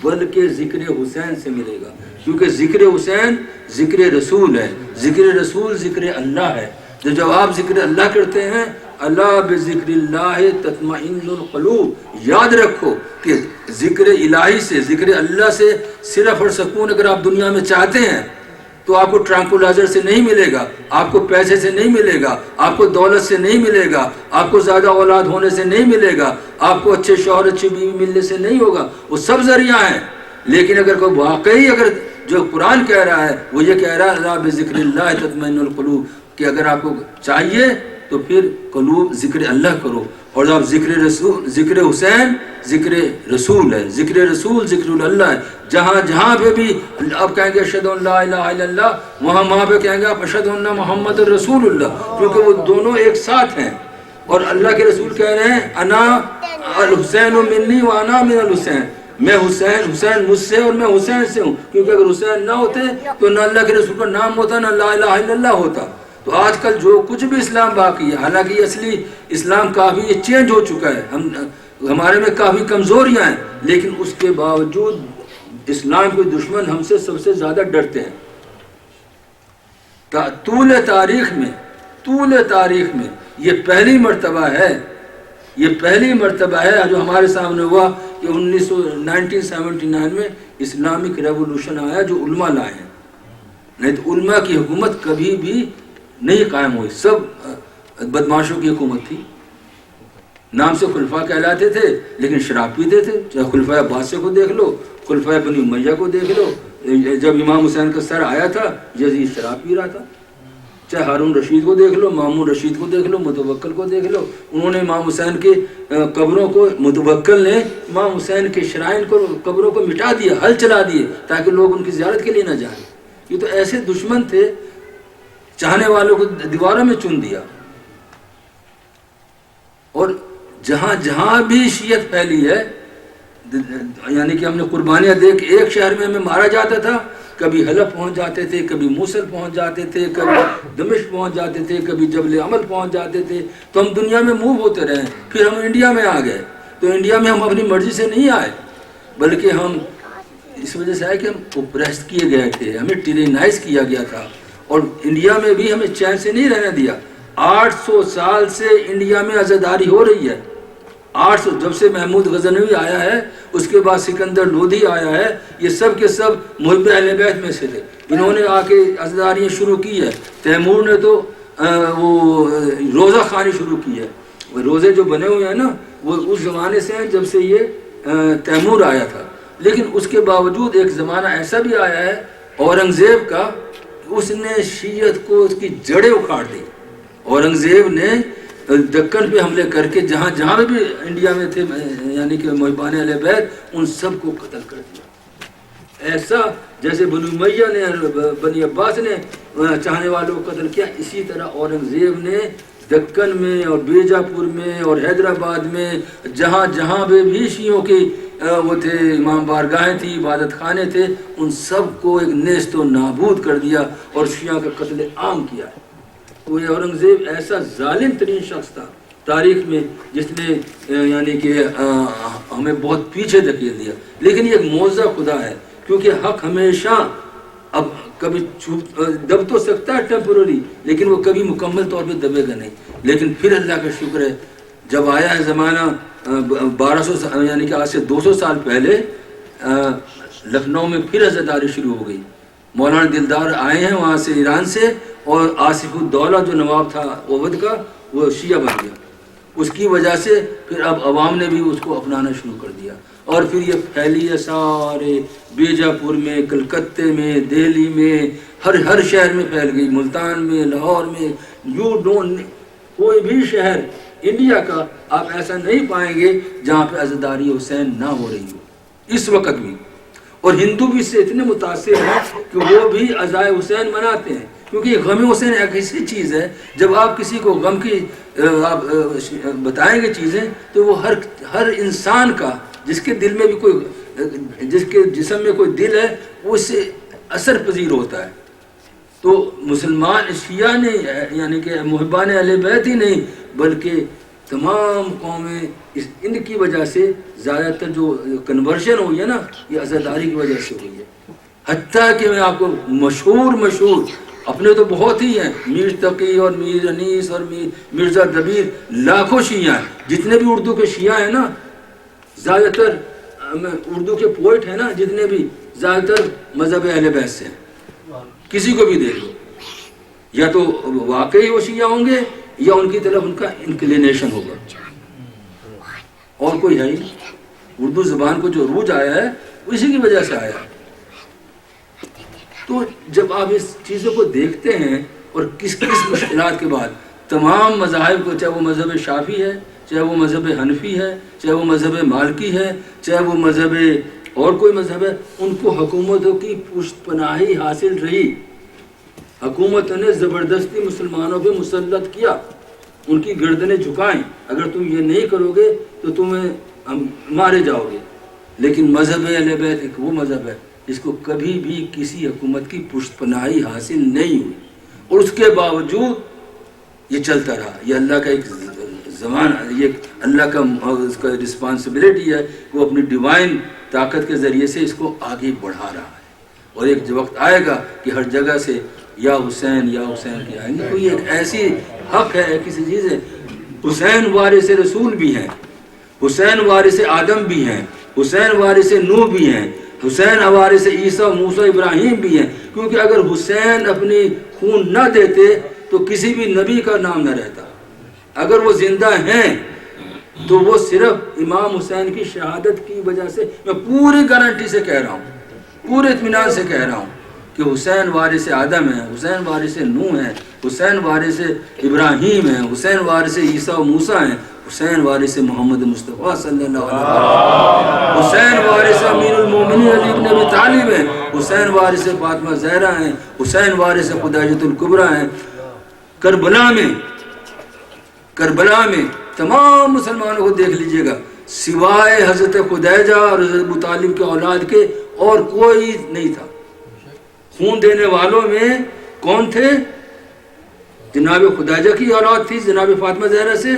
بلکہ ذکر حسین سے ملے گا، کیونکہ ذکر حسین ذکر رسول ہے، ذکر رسول ذکر اللہ ہے۔ تو جب آپ ذکر اللہ کرتے ہیں، اللہ بذکر اللہ تطمئن القلوب، یاد رکھو کہ ذکر الہی سے، ذکر اللہ سے صرف اور سکون اگر آپ دنیا میں چاہتے ہیں تو آپ کو ٹرانکولائزر سے نہیں ملے گا، آپ کو پیسے سے نہیں ملے گا، آپ کو دولت سے نہیں ملے گا، آپ کو زیادہ اولاد ہونے سے نہیں ملے گا، آپ کو اچھے شوہر اچھی بیوی ملنے سے نہیں ہوگا، وہ سب ذریعہ ہیں۔ لیکن اگر کوئی واقعی اگر جو قرآن کہہ رہا ہے وہ یہ کہہ رہا ہے اللہ بذکر اللہ تطمئن القلوب، کہ اگر آپ کو چاہیے تو پھر قلوب ذکر اللہ کرو، اور آپ ذکر رسول، ذکر حسین ذکر رسول ہے، ذکر رسول ذکر اللہ ہے۔ جہاں جہاں پہ بھی آپ کہیں گے اشہد ان لا الہ الا اللہ، وہاں پہ کہیں گے آپ اشہد ان محمد رسول اللہ، کیونکہ وہ دونوں ایک ساتھ ہیں۔ اور اللہ کے رسول کہہ رہے ہیں انا الحسین منی وانا من الحسین، میں حسین، حسین مجھ سے اور میں حسین سے ہوں، کیونکہ اگر حسین نہ ہوتے تو نہ اللہ کے رسول کا نام ہوتا نہ لا الہ الا اللہ ہوتا۔ تو آج کل جو کچھ بھی اسلام باقی ہے، حالانکہ یہ اصلی اسلام کافی چینج ہو چکا ہے، ہمارے میں کافی کمزوریاں ہیں، لیکن اس کے باوجود اسلام کے دشمن ہم سے سب سے زیادہ ڈرتے ہیں۔ طول تاریخ میں یہ پہلی مرتبہ ہے، یہ پہلی مرتبہ ہے جو ہمارے سامنے ہوا کہ 1979 میں اسلامک ریولوشن آیا جو علماء لائے ہیں، نہیں تو علماء کی حکومت کبھی بھی نہیں قائم ہوئی، سب بدماشوں کی حکومت تھی۔ نام سے خلفاء کہلاتے تھے لیکن شراب پیتے تھے، چاہے خلفاء عباسیہ کو دیکھ لو، خلفاء بنی امیہ کو دیکھ لو، جب امام حسین کا سر آیا تھا یزید شراب پی رہا تھا، چاہے ہارون رشید کو دیکھ لو، مامون رشید کو دیکھ لو، متوکل کو دیکھ لو، انہوں نے امام حسین کے قبروں کو، متوکل نے امام حسین کے شرائن کو، قبروں کو مٹا دیا، حل چلا دیے تاکہ لوگ ان کی زیارت کے لیے نہ جائیں۔ یہ تو ایسے دشمن تھے، چاہنے والوں کو دیواروں میں چن دیا۔ اور جہاں جہاں بھی شیعت پھیلی ہے، یعنی کہ ہم نے قربانیاں دیکھ، ایک شہر میں ہمیں مارا جاتا تھا، کبھی حلب پہنچ جاتے تھے، کبھی موصل پہنچ جاتے تھے، کبھی دمشق پہنچ جاتے تھے، کبھی جبل عمل پہنچ جاتے تھے، تو ہم دنیا میں موو ہوتے رہے۔ پھر ہم انڈیا میں آ گئے، تو انڈیا میں ہم اپنی مرضی سے نہیں آئے، بلکہ ہم اس وجہ سے آئے کہ ہم اوپریس کیے گئے تھے، ہمیں ٹیرینائز کیا گیا تھا، اور انڈیا میں بھی ہمیں چین سے نہیں رہنے دیا۔ 800 سال سے انڈیا میں عزاداری ہو رہی ہے، 800، جب سے محمود غزنوی آیا ہے، اس کے بعد سکندر لودھی آیا ہے، یہ سب کے سب محب اہل بیت میں سے تھے، انہوں نے آ کے عزاداریاں شروع کی ہے۔ تیمور نے تو وہ روزہ خوانی شروع کی ہے، وہ روزے جو بنے ہوئے ہیں نا وہ اس زمانے سے ہیں جب سے یہ تیمور آیا تھا۔ لیکن اس کے باوجود ایک زمانہ ایسا بھی آیا ہے اورنگزیب کا، اس نے شیعت کو اس کی جڑیں اکھاڑ دی۔ اورنگزیب نے دکن پہ حملے کر کے جہاں جہاں بھی انڈیا میں تھے، یعنی کہ محبان اہل بیت، ان سب کو قتل کر دیا۔ ایسا جیسے بنی امیہ نے، بنی عباس نے چاہنے والوں کو قتل کیا، اسی طرح اورنگزیب نے دکن میں اور بیجاپور میں اور حیدرآباد میں جہاں جہاں بھی شیعوں کی وہ تھے، امام بارگاہیں تھی، عبادت خانے تھے، ان سب کو ایک نیست و نابود کر دیا اور شیعہ کا قتل عام کیا ہے۔ تو یہ اورنگزیب ایسا ظالم ترین شخص تھا تاریخ میں، جس نے یعنی کہ ہمیں بہت پیچھے دھکیل دیا۔ لیکن یہ ایک معجزہ خدا ہے، کیونکہ حق ہمیشہ اب کبھی دب تو سکتا ہے ٹیمپرری، لیکن وہ کبھی مکمل طور پہ دبے گا نہیں۔ لیکن پھر اللہ کا شکر ہے، جب آیا ہے زمانہ 1200 یعنی کہ آج سے 200 سال پہلے، لکھنؤ میں پھر عزاداری شروع ہو گئی۔ مولانا دلدار آئے ہیں وہاں سے، ایران سے، اور آصف الدولہ جو نواب تھا اودھ کا، وہ شیعہ بن گیا۔ اس کی وجہ سے پھر اب عوام نے بھی اس کو اپنانا شروع کر دیا، اور پھر یہ پھیلی ہے سارے بیجاپور میں، کلکتے میں، دہلی میں، ہر شہر میں پھیل گئی، ملتان میں، لاہور میں، کوئی بھی شہر انڈیا کا آپ ایسا نہیں پائیں گے جہاں پہ عزاداری حسین نہ ہو رہی ہو اس وقت بھی۔ اور ہندو بھی اس سے اتنے متاثر ہیں کہ وہ بھی عزائے حسین مناتے ہیں، کیونکہ غم حسین ایک ایسی چیز ہے، جب آپ کسی کو غم کی آپ بتائیں گے چیزیں، تو وہ ہر انسان کا، جس کے دل میں بھی کوئی، جس کے جسم میں کوئی دل ہے، وہ اس سے اثر پذیر ہوتا ہے۔ تو مسلمان شیعہ نے، یعنی کہ محبان اہل بیت ہی نہیں، بلکہ تمام قومیں ان کی وجہ سے زیادہ تر جو کنورژن ہوئی ہے نا یہ عزاداری کی وجہ سے ہوئی ہے. حتیٰ کہ میں آپ کو مشہور اپنے تو بہت ہی ہیں، میر تقی اور میر انیس اور مرزا دبیر، لاکھوں شیعہ ہیں. جتنے بھی اردو کے شیعہ ہیں نا، زیادہ تر اردو کے پوئٹ ہیں نا جتنے بھی، زیادہ تر مذہب اہل بیت سے ہیں. کسی کو بھی دیکھ لو، یا تو واقعی وہ شیعہ ہوں گے یا ان کی طرف ان کا انکلینیشن ہوگا، اور کوئی ہے ہی. اردو زبان کو جو عروج آیا ہے وہ اسی کی وجہ سے آیا ہے. تو جب آپ اس چیزوں کو دیکھتے ہیں اور کس مشکلات کے بعد تمام مذاہب کو، چاہے وہ مذہب شافعی ہے، چاہے وہ مذہب حنفی ہے، چاہے وہ مذہب مالکی ہے، چاہے وہ مذہب اور کوئی مذہب ہے، ان کو حکومتوں کی پشت پناہی حاصل رہی. حکومتوں نے زبردستی مسلمانوں پہ مسلط کیا، ان کی گردنیں جھکائیں، اگر تم یہ نہیں کرو گے تو تمہیں مارے جاؤ گے. لیکن مذہب اہل بیت ایک وہ مذہب ہے جس کو کبھی بھی کسی حکومت کی پشت پناہی حاصل نہیں ہوئی، اور اس کے باوجود یہ چلتا رہا. یہ اللہ کا ایک زمانہ، یہ اللہ کا اس کا رسپانسبلٹی ہے، وہ اپنی ڈیوائن طاقت کے ذریعے سے اس کو آگے بڑھا رہا ہے. اور ایک وقت آئے گا کہ ہر جگہ سے یا حسین کے آئیں گے. کوئی ایک ایسی حق ہے، کسی چیز ہے. حسین وارث رسول بھی ہیں، حسین وارث آدم بھی ہیں، حسین وارث نوح بھی ہیں، حسین وارث عیسیٰ موسیٰ ابراہیم بھی ہیں. کیونکہ اگر حسین اپنی خون نہ دیتے تو کسی بھی نبی کا نام نہ رہتا. اگر وہ زندہ ہیں تو وہ صرف امام حسین کی شہادت کی وجہ سے، میں پوری گارنٹی سے کہہ رہا ہوں، پورے اطمینان سے کہہ رہا ہوں کہ حسین وارث آدم ہیں، حسین وارث نوح ہیں، حسین وارث ابراہیم ہیں، حسین وارث عیسیٰ و موسیٰ ہیں، حسین وارث محمد مصطفیٰ صلی اللہ علیہ وسلم، حسین وارث امیر المومنین علی بن ابی طالب ہیں، حسین وارث فاطمہ زہرا ہیں، حسین وارث خدیجۃ الکبریٰ ہیں. کربلا میں تمام مسلمانوں کو دیکھ لیجئے گا، سوائے حضرت خدیجہ اور حضرت ابو طالب کے اولاد کے اور کوئی نہیں تھا. خون دینے والوں میں کون تھے؟ جناب خدیجہ کی اولاد تھی جناب فاطمہ زہرا سے،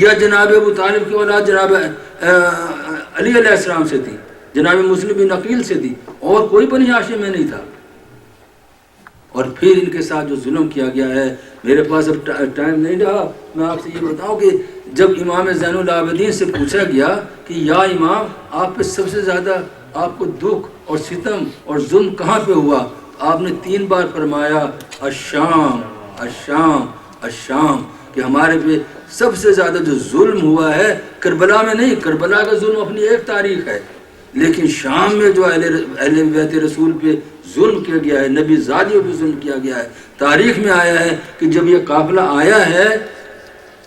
یا جناب ابو طالب کی اولاد جناب علی علیہ السلام سے تھی، جناب مسلم بن عقیل سے تھی، اور کوئی بنی ہاشم میں نہیں تھا. اور پھر ان کے ساتھ جو ظلم کیا گیا ہے، میرے پاس اب ٹائم نہیں رہا، میں آپ سے یہ بتاؤں کہ جب امام زین العابدین سے پوچھا گیا کہ یا امام آپ پہ سب سے زیادہ آپ کو دکھ اور ستم اور ظلم کہاں پہ ہوا، آپ نے 3 بار فرمایا الشام الشام الشام، کہ ہمارے پہ سب سے زیادہ جو ظلم ہوا ہے کربلا میں نہیں. کربلا کا ظلم اپنی ایک تاریخ ہے، لیکن شام میں جو اہل بیت رسول پہ ظلم کیا گیا ہے، نبی زادیوں پہ ظلم کیا گیا ہے. تاریخ میں آیا ہے کہ جب یہ قافلہ آیا ہے،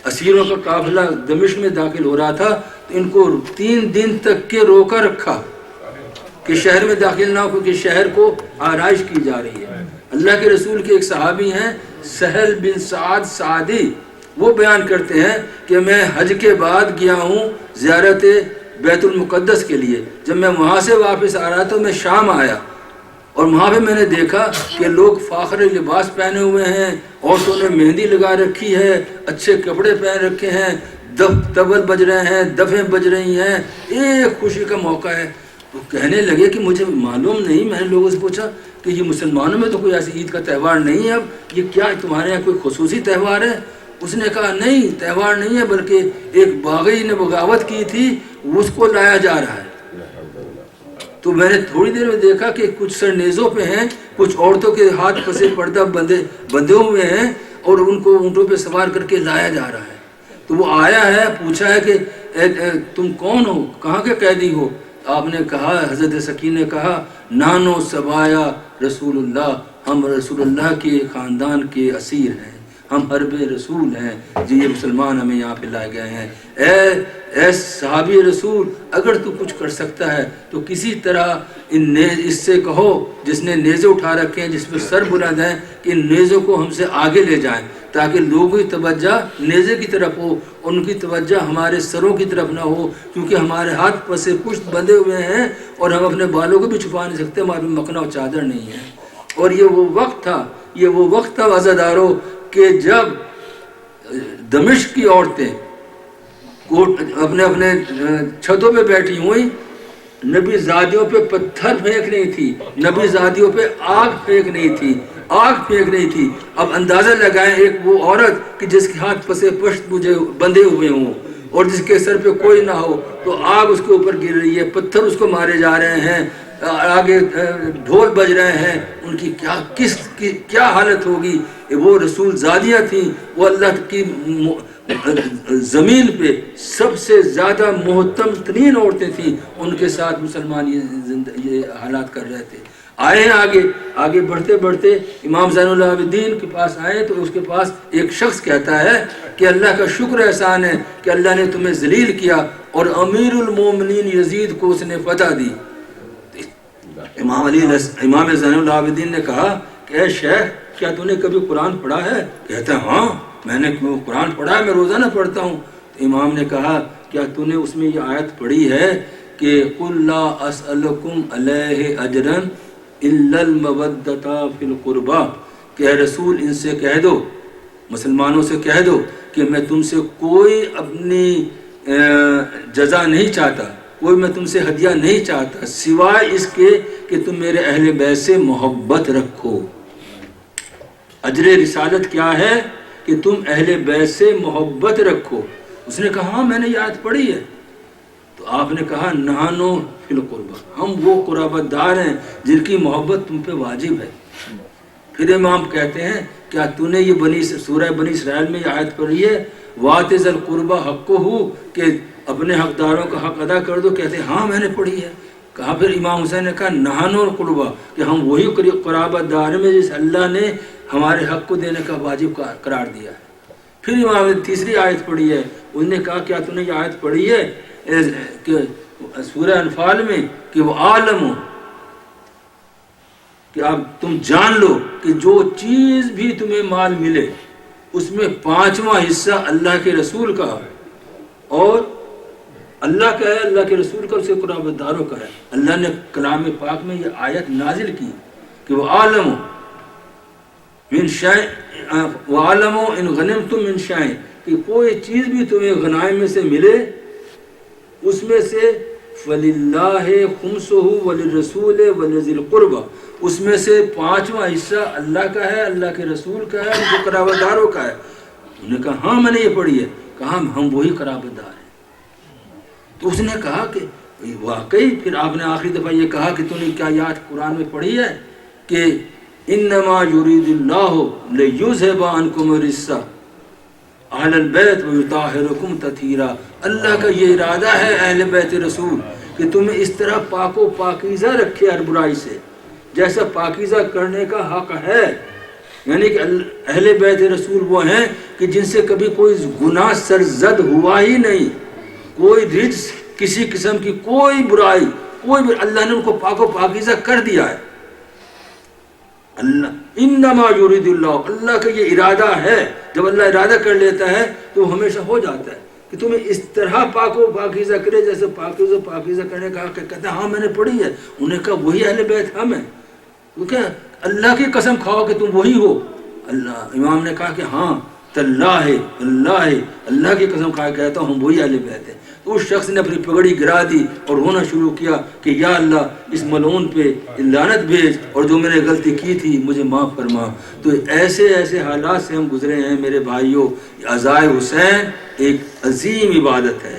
اسیروں کا قافلہ دمشق میں داخل ہو رہا تھا، تو ان کو 3 دن تک کے روکا رکھا کہ شہر میں داخل نہ ہو، کیونکہ شہر کو آرائش کی جا رہی ہے. اللہ کے رسول کے ایک صحابی ہیں سہل بن سعد سعدی، وہ بیان کرتے ہیں کہ میں حج کے بعد گیا ہوں زیارت بیت المقدس کے لیے. جب میں وہاں سے واپس آ رہا تھا میں شام آیا، اور وہاں پہ میں نے دیکھا کہ لوگ فاخر لباس پہنے ہوئے ہیں، عورتوں نے مہندی لگا رکھی ہے، اچھے کپڑے پہن رکھے ہیں، طبل بج رہے ہیں، دفیں بج رہی ہیں، ایک خوشی کا موقع ہے. وہ کہنے لگے کہ مجھے معلوم نہیں. میں نے لوگوں سے پوچھا کہ یہ مسلمانوں میں تو کوئی ایسی عید کا تہوار نہیں ہے، اب یہ کیا تمہارے یہاں کوئی خصوصی تہوار ہے؟ اس نے کہا نہیں، تہوار نہیں ہے، بلکہ ایک باغی نے بغاوت کی تھی، اس کو لایا جا رہا ہے. تو میں نے تھوڑی دیر میں دیکھا کہ کچھ سر نیزوں پہ ہیں، کچھ عورتوں کے ہاتھ پسے پردہ بندھے ہوئے ہیں، اور ان کو اونٹوں پہ سوار کر کے لایا جا رہا ہے. تو وہ آیا ہے، پوچھا ہے کہ تم کون ہو، کہاں کے قیدی ہو؟ آپ نے کہا، حضرت سکین نے کہا نانو سبایا رسول اللہ، ہم رسول اللہ کے خاندان کے اسیر ہیں، ہم حرب رسول ہیں جی، یہ مسلمان ہمیں یہاں پہ لائے گئے ہیں. اے صحابی رسول، اگر تو کچھ کر سکتا ہے تو کسی طرح اس سے کہو جس نے نیزے اٹھا رکھے ہیں، جس پہ سر بلند ہیں، کہ ان نیزوں کو ہم سے آگے لے جائیں، تاکہ لوگوں کی توجہ نیزے کی طرف ہو، ان کی توجہ ہمارے سروں کی طرف نہ ہو، کیونکہ ہمارے ہاتھ پسے پشت بندھے ہوئے ہیں اور ہم اپنے بالوں کو بھی چھپا نہیں سکتے، ہمارے مکھنا و چادر نہیں ہے. اور یہ وہ وقت تھا عزاداروں کہ جب دمشق کی عورتیں اپنے اپنے چھتوں پہ بیٹھی ہوئی نبی زادیوں پہ پتھر پھینک رہی تھی، نبی زادیوں پہ آگ پھینک رہی تھی. اب اندازہ لگائیں ایک وہ عورت کہ جس کے ہاتھ پسے پشت مجھے بندھے ہوئے ہوں اور جس کے سر پہ کوئی نہ ہو، تو آگ اس کے اوپر گر رہی ہے، پتھر اس کو مارے جا رہے ہیں، آگے ڈھول بج رہے ہیں، ان کی کیا حالت ہوگی. وہ رسول زادیاں تھیں، وہ اللہ کی زمین پہ سب سے زیادہ محترم ترین عورتیں تھیں، ان کے ساتھ مسلمان یہ حالات کر رہے تھے. آئے ہیں آگے بڑھتے بڑھتے امام زین العابدین کے پاس آئے تو اس کے پاس ایک شخص کہتا ہے کہ اللہ کا شکر احسان ہے کہ اللہ نے تمہیں ذلیل کیا اور امیر المومنین یزید کو اس نے فتح دی. امام زین العابدین نے کہا کہ اے شیخ کیا تو نے کبھی قرآن پڑھا ہے؟ کہتا ہے ہاں میں نے قرآن پڑھا ہے، میں روزانہ پڑھتا ہوں. امام نے کہا کیا تو نے اس میں یہ آیت پڑھی ہے کہ قُلْ لَا أَسْأَلُكُمْ عَلَيْهِ أَجْرًا إِلَّا الْمَوَدَّةَ فِي الْقُرْبَى کہ اے رسول ان سے کہہ دو، مسلمانوں سے کہہ دو کہ میں تم سے کوئی اپنی جزا نہیں چاہتا، کوئی میں تم سے ہدیہ نہیں چاہتا سوائے اس کے کہ تم میرے اہل بیت سے محبت رکھو. اجر رسالت کیا ہے کہ تم اہل بیت سے محبت رکھو. اس نے کہا ہاں میں نے یہ آیت پڑھی ہے. تو آپ نے کہا نحنو فی القربہ، ہم وہ قرابت دار ہیں جن کی محبت تم پہ واجب ہے. پھر امام کہتے ہیں کیا تو نے یہ سورہ بنی اسرائیل میں یہ آیت پڑھی ہے وَآتِ ذِی الْقُرْبَى حَقَّهُ کہ اپنے حقداروں کا حق ادا کر دو؟ کہتے ہیں ہاں میں نے پڑھی ہے. کہا پھر امام حسین نے کہا نحنو القربہ کہ ہم وہی قرابت دار میں جس اللہ نے ہمارے حق کو دینے کا واجب قرار دیا ہے. پھر امام نے تیسری آیت پڑھی ہے، انہوں نے کہا کیا تم نے یہ آیت پڑھی ہے کہ سورہ انفال میں کہ وہ عالم ہو کہ اب تم جان لو کہ جو چیز بھی تمہیں مال ملے اس میں 5واں حصہ اللہ کے رسول کا ہے اور اللہ کا ہے، اللہ کے رسول کا، اس کے قرابت داروں کا ہے. اللہ نے کلام پاک میں یہ آیت نازل کی کہ وہ عالم ہو من شیء وعلموا ان غنمتم من شیء کہ کوئی چیز بھی تمہیں غنائم میں سے ملے اس میں سے فللہ خمسہ وللرسول ولذی القربى اس میں سے 5واں حصہ اللہ کا ہے، اللہ کے رسول کا ہے، ان کے قرابت داروں کا ہے. انہوں نے کہا ہاں میں نے یہ پڑھی ہے. کہا ہم وہی قرابت دار ہیں. تو اس نے کہا کہ واقعی. پھر آپ نے آخری دفعہ یہ کہا کہ تو نے کیا یاد قرآن میں پڑھی ہے کہ انما یرید اللہ لیذھب عنکم الرجس اہل البیت ویطہرکم تطہیرا. اللہ کا یہ ارادہ ہے اہل بیت رسول کہ تمہیں اس طرح پاک و پاکیزہ رکھے ہر برائی سے جیسا پاکیزہ کرنے کا حق ہے. یعنی کہ اہل بیت رسول وہ ہیں کہ جن سے کبھی کوئی گناہ سرزد ہوا ہی نہیں، کوئی رجس کسی قسم کی کوئی برائی اللہ نے ان کو پاک و پاکیزہ کر دیا ہے. اللہ انما یرید اللہ کا یہ ارادہ ہے. جب اللہ ارادہ کر لیتا ہے تو ہمیشہ ہو جاتا ہے کہ تمہیں اس طرح پاک و پاکیزہ کرے جیسے پاکیزہ کرنے کا کہتا ہے ہاں میں نے پڑھی ہے. انہوں نے کہا وہی اہل بیت ہم ہیں. کیونکہ اللہ کی قسم کھاؤ کہ تم وہی ہو. امام نے کہا کہ ہاں اللہ کی قسم کھا کہتا ہوں ہم وہی اہل بیت ہیں. تو اس شخص نے اپنی پگڑی گرا دی اور رونا شروع کیا کہ یا اللہ اس ملعون پہ لعنت بھیج اور جو میں نے غلطی کی تھی مجھے معاف فرما. تو ایسے حالات سے ہم گزرے ہیں میرے بھائیوں. عزائے حسین ایک عظیم عبادت ہے.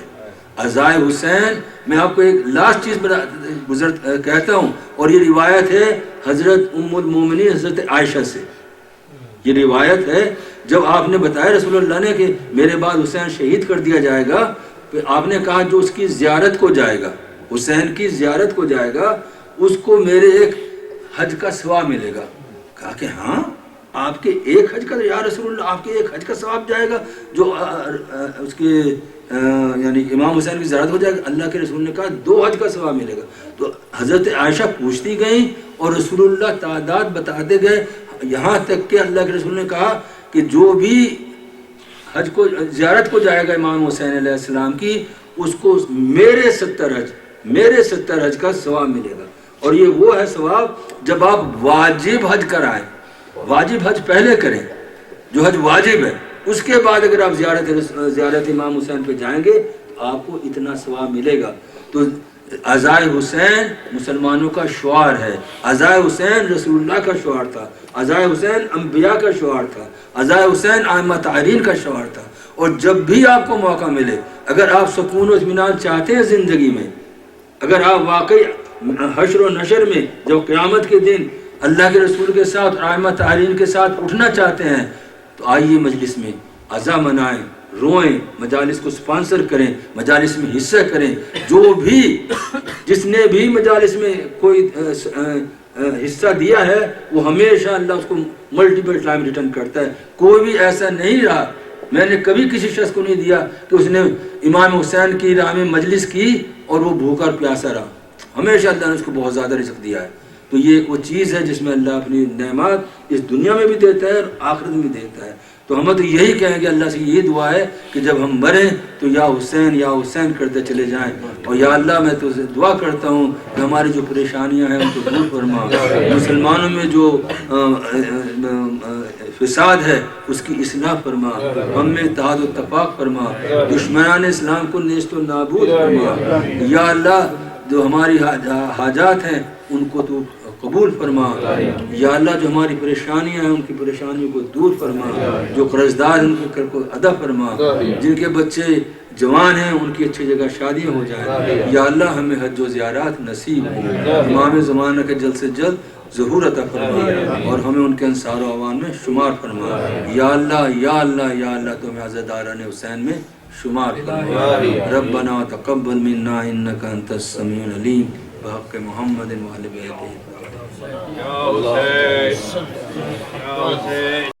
عزائے حسین میں آپ کو ایک لاسٹ چیز کہتا ہوں اور یہ روایت ہے حضرت ام المومنین حضرت عائشہ سے. یہ روایت ہے جب آپ نے بتایا رسول اللہ نے کہ میرے بعد حسین شہید کر دیا جائے گا، پھر آپ نے کہا جو اس کی زیارت کو جائے گا، حسین کی زیارت کو جائے گا، اس کو میرے ایک حج کا ثواب ملے گا. کہا کہ ہاں آپ کے ایک حج کا، یا رسول اللہ آپ کے ایک حج کا ثواب جائے گا جو اس کے یعنی امام حسین کی زیارت ہو جائے گا. اللہ کے رسول نے کہا 2 حج کا ثواب ملے گا. تو حضرت عائشہ پوچھتی گئیں اور رسول اللہ تعداد بتاتے گئے یہاں تک کہ اللہ کے رسول نے کہا کہ جو بھی حج کو زیارت کو جائے گا امام حسین علیہ السلام کی اس کو میرے 70 حج کا ثواب ملے گا. اور یہ وہ ہے ثواب جب آپ واجب حج کرائیں. واجب حج پہلے کریں جو حج واجب ہے. اس کے بعد اگر آپ زیارت امام حسین پہ جائیں گے تو آپ کو اتنا ثواب ملے گا. تو عزائے حسین مسلمانوں کا شعار ہے. عزائے حسین رسول اللہ کا شعار تھا. عزائے حسین انبیاء کا شعار تھا. عزائے حسین ائمہ طاہرین کا شعار تھا. اور جب بھی آپ کو موقع ملے، اگر آپ سکون و اطمینان چاہتے ہیں زندگی میں، اگر آپ واقعی حشر و نشر میں جب قیامت کے دن اللہ کے رسول کے ساتھ اور ائمہ طاہرین کے ساتھ اٹھنا چاہتے ہیں، تو آئیے مجلس میں عزا منائیں، روئیں، مجالس کو سپانسر کریں، مجالس میں حصہ کریں. جو بھی جس نے بھی مجالس میں کوئی حصہ دیا ہے وہ ہمیشہ اللہ اس کو ملٹیپل ٹائم ریٹرن کرتا ہے. کوئی بھی ایسا نہیں رہا، میں نے کبھی کسی شخص کو نہیں دیا کہ اس نے امام حسین کی راہ میں مجلس کی اور وہ بھوکا اور پیاسا رہا. ہمیشہ اللہ نے اس کو بہت زیادہ رزق دیا ہے. تو یہ ایک وہ چیز ہے جس میں اللہ اپنی نعمات اس دنیا میں بھی دیتا ہے اور آخرت میں بھی دیتا ہے. تو ہمیں تو یہی کہیں گے، اللہ سے یہ دعا ہے کہ جب ہم مریں تو یا حسین کرتے چلے جائیں. اور یا اللہ میں تو دعا کرتا ہوں کہ ہماری جو پریشانیاں ہیں ان کو دور فرما. مسلمانوں میں جو فساد ہے اس کی اصلاح فرما. ہم میں اتحاد و اتفاق فرما. دشمنان اسلام کو نیست و نابود فرما. یا اللہ جو ہماری حاجات ہیں ان کو تو قبول فرما. یا اللہ جو ہماری پریشانیاں ہیں ان کی پریشانیوں کو دور فرما. جو قرضدار ہیں ان کے قرض کو ادا فرما. جن کے بچے جوان ہیں ان کی اچھی جگہ شادیاں ہو جائیں. یا اللہ ہمیں حج و زیارات نصیب ہوں. امام زمانہ کے جلد سے جلد ظہور عطا فرما اور ہمیں ان کے انصار و عوان میں شمار فرما. یا اللہ یا اللہ یا اللہ تو ہمیں عزاداران حسین میں شمار فرما. ربنا تقبل منا انک انت السمیع العلیم بحق محمد و آل بیتہ.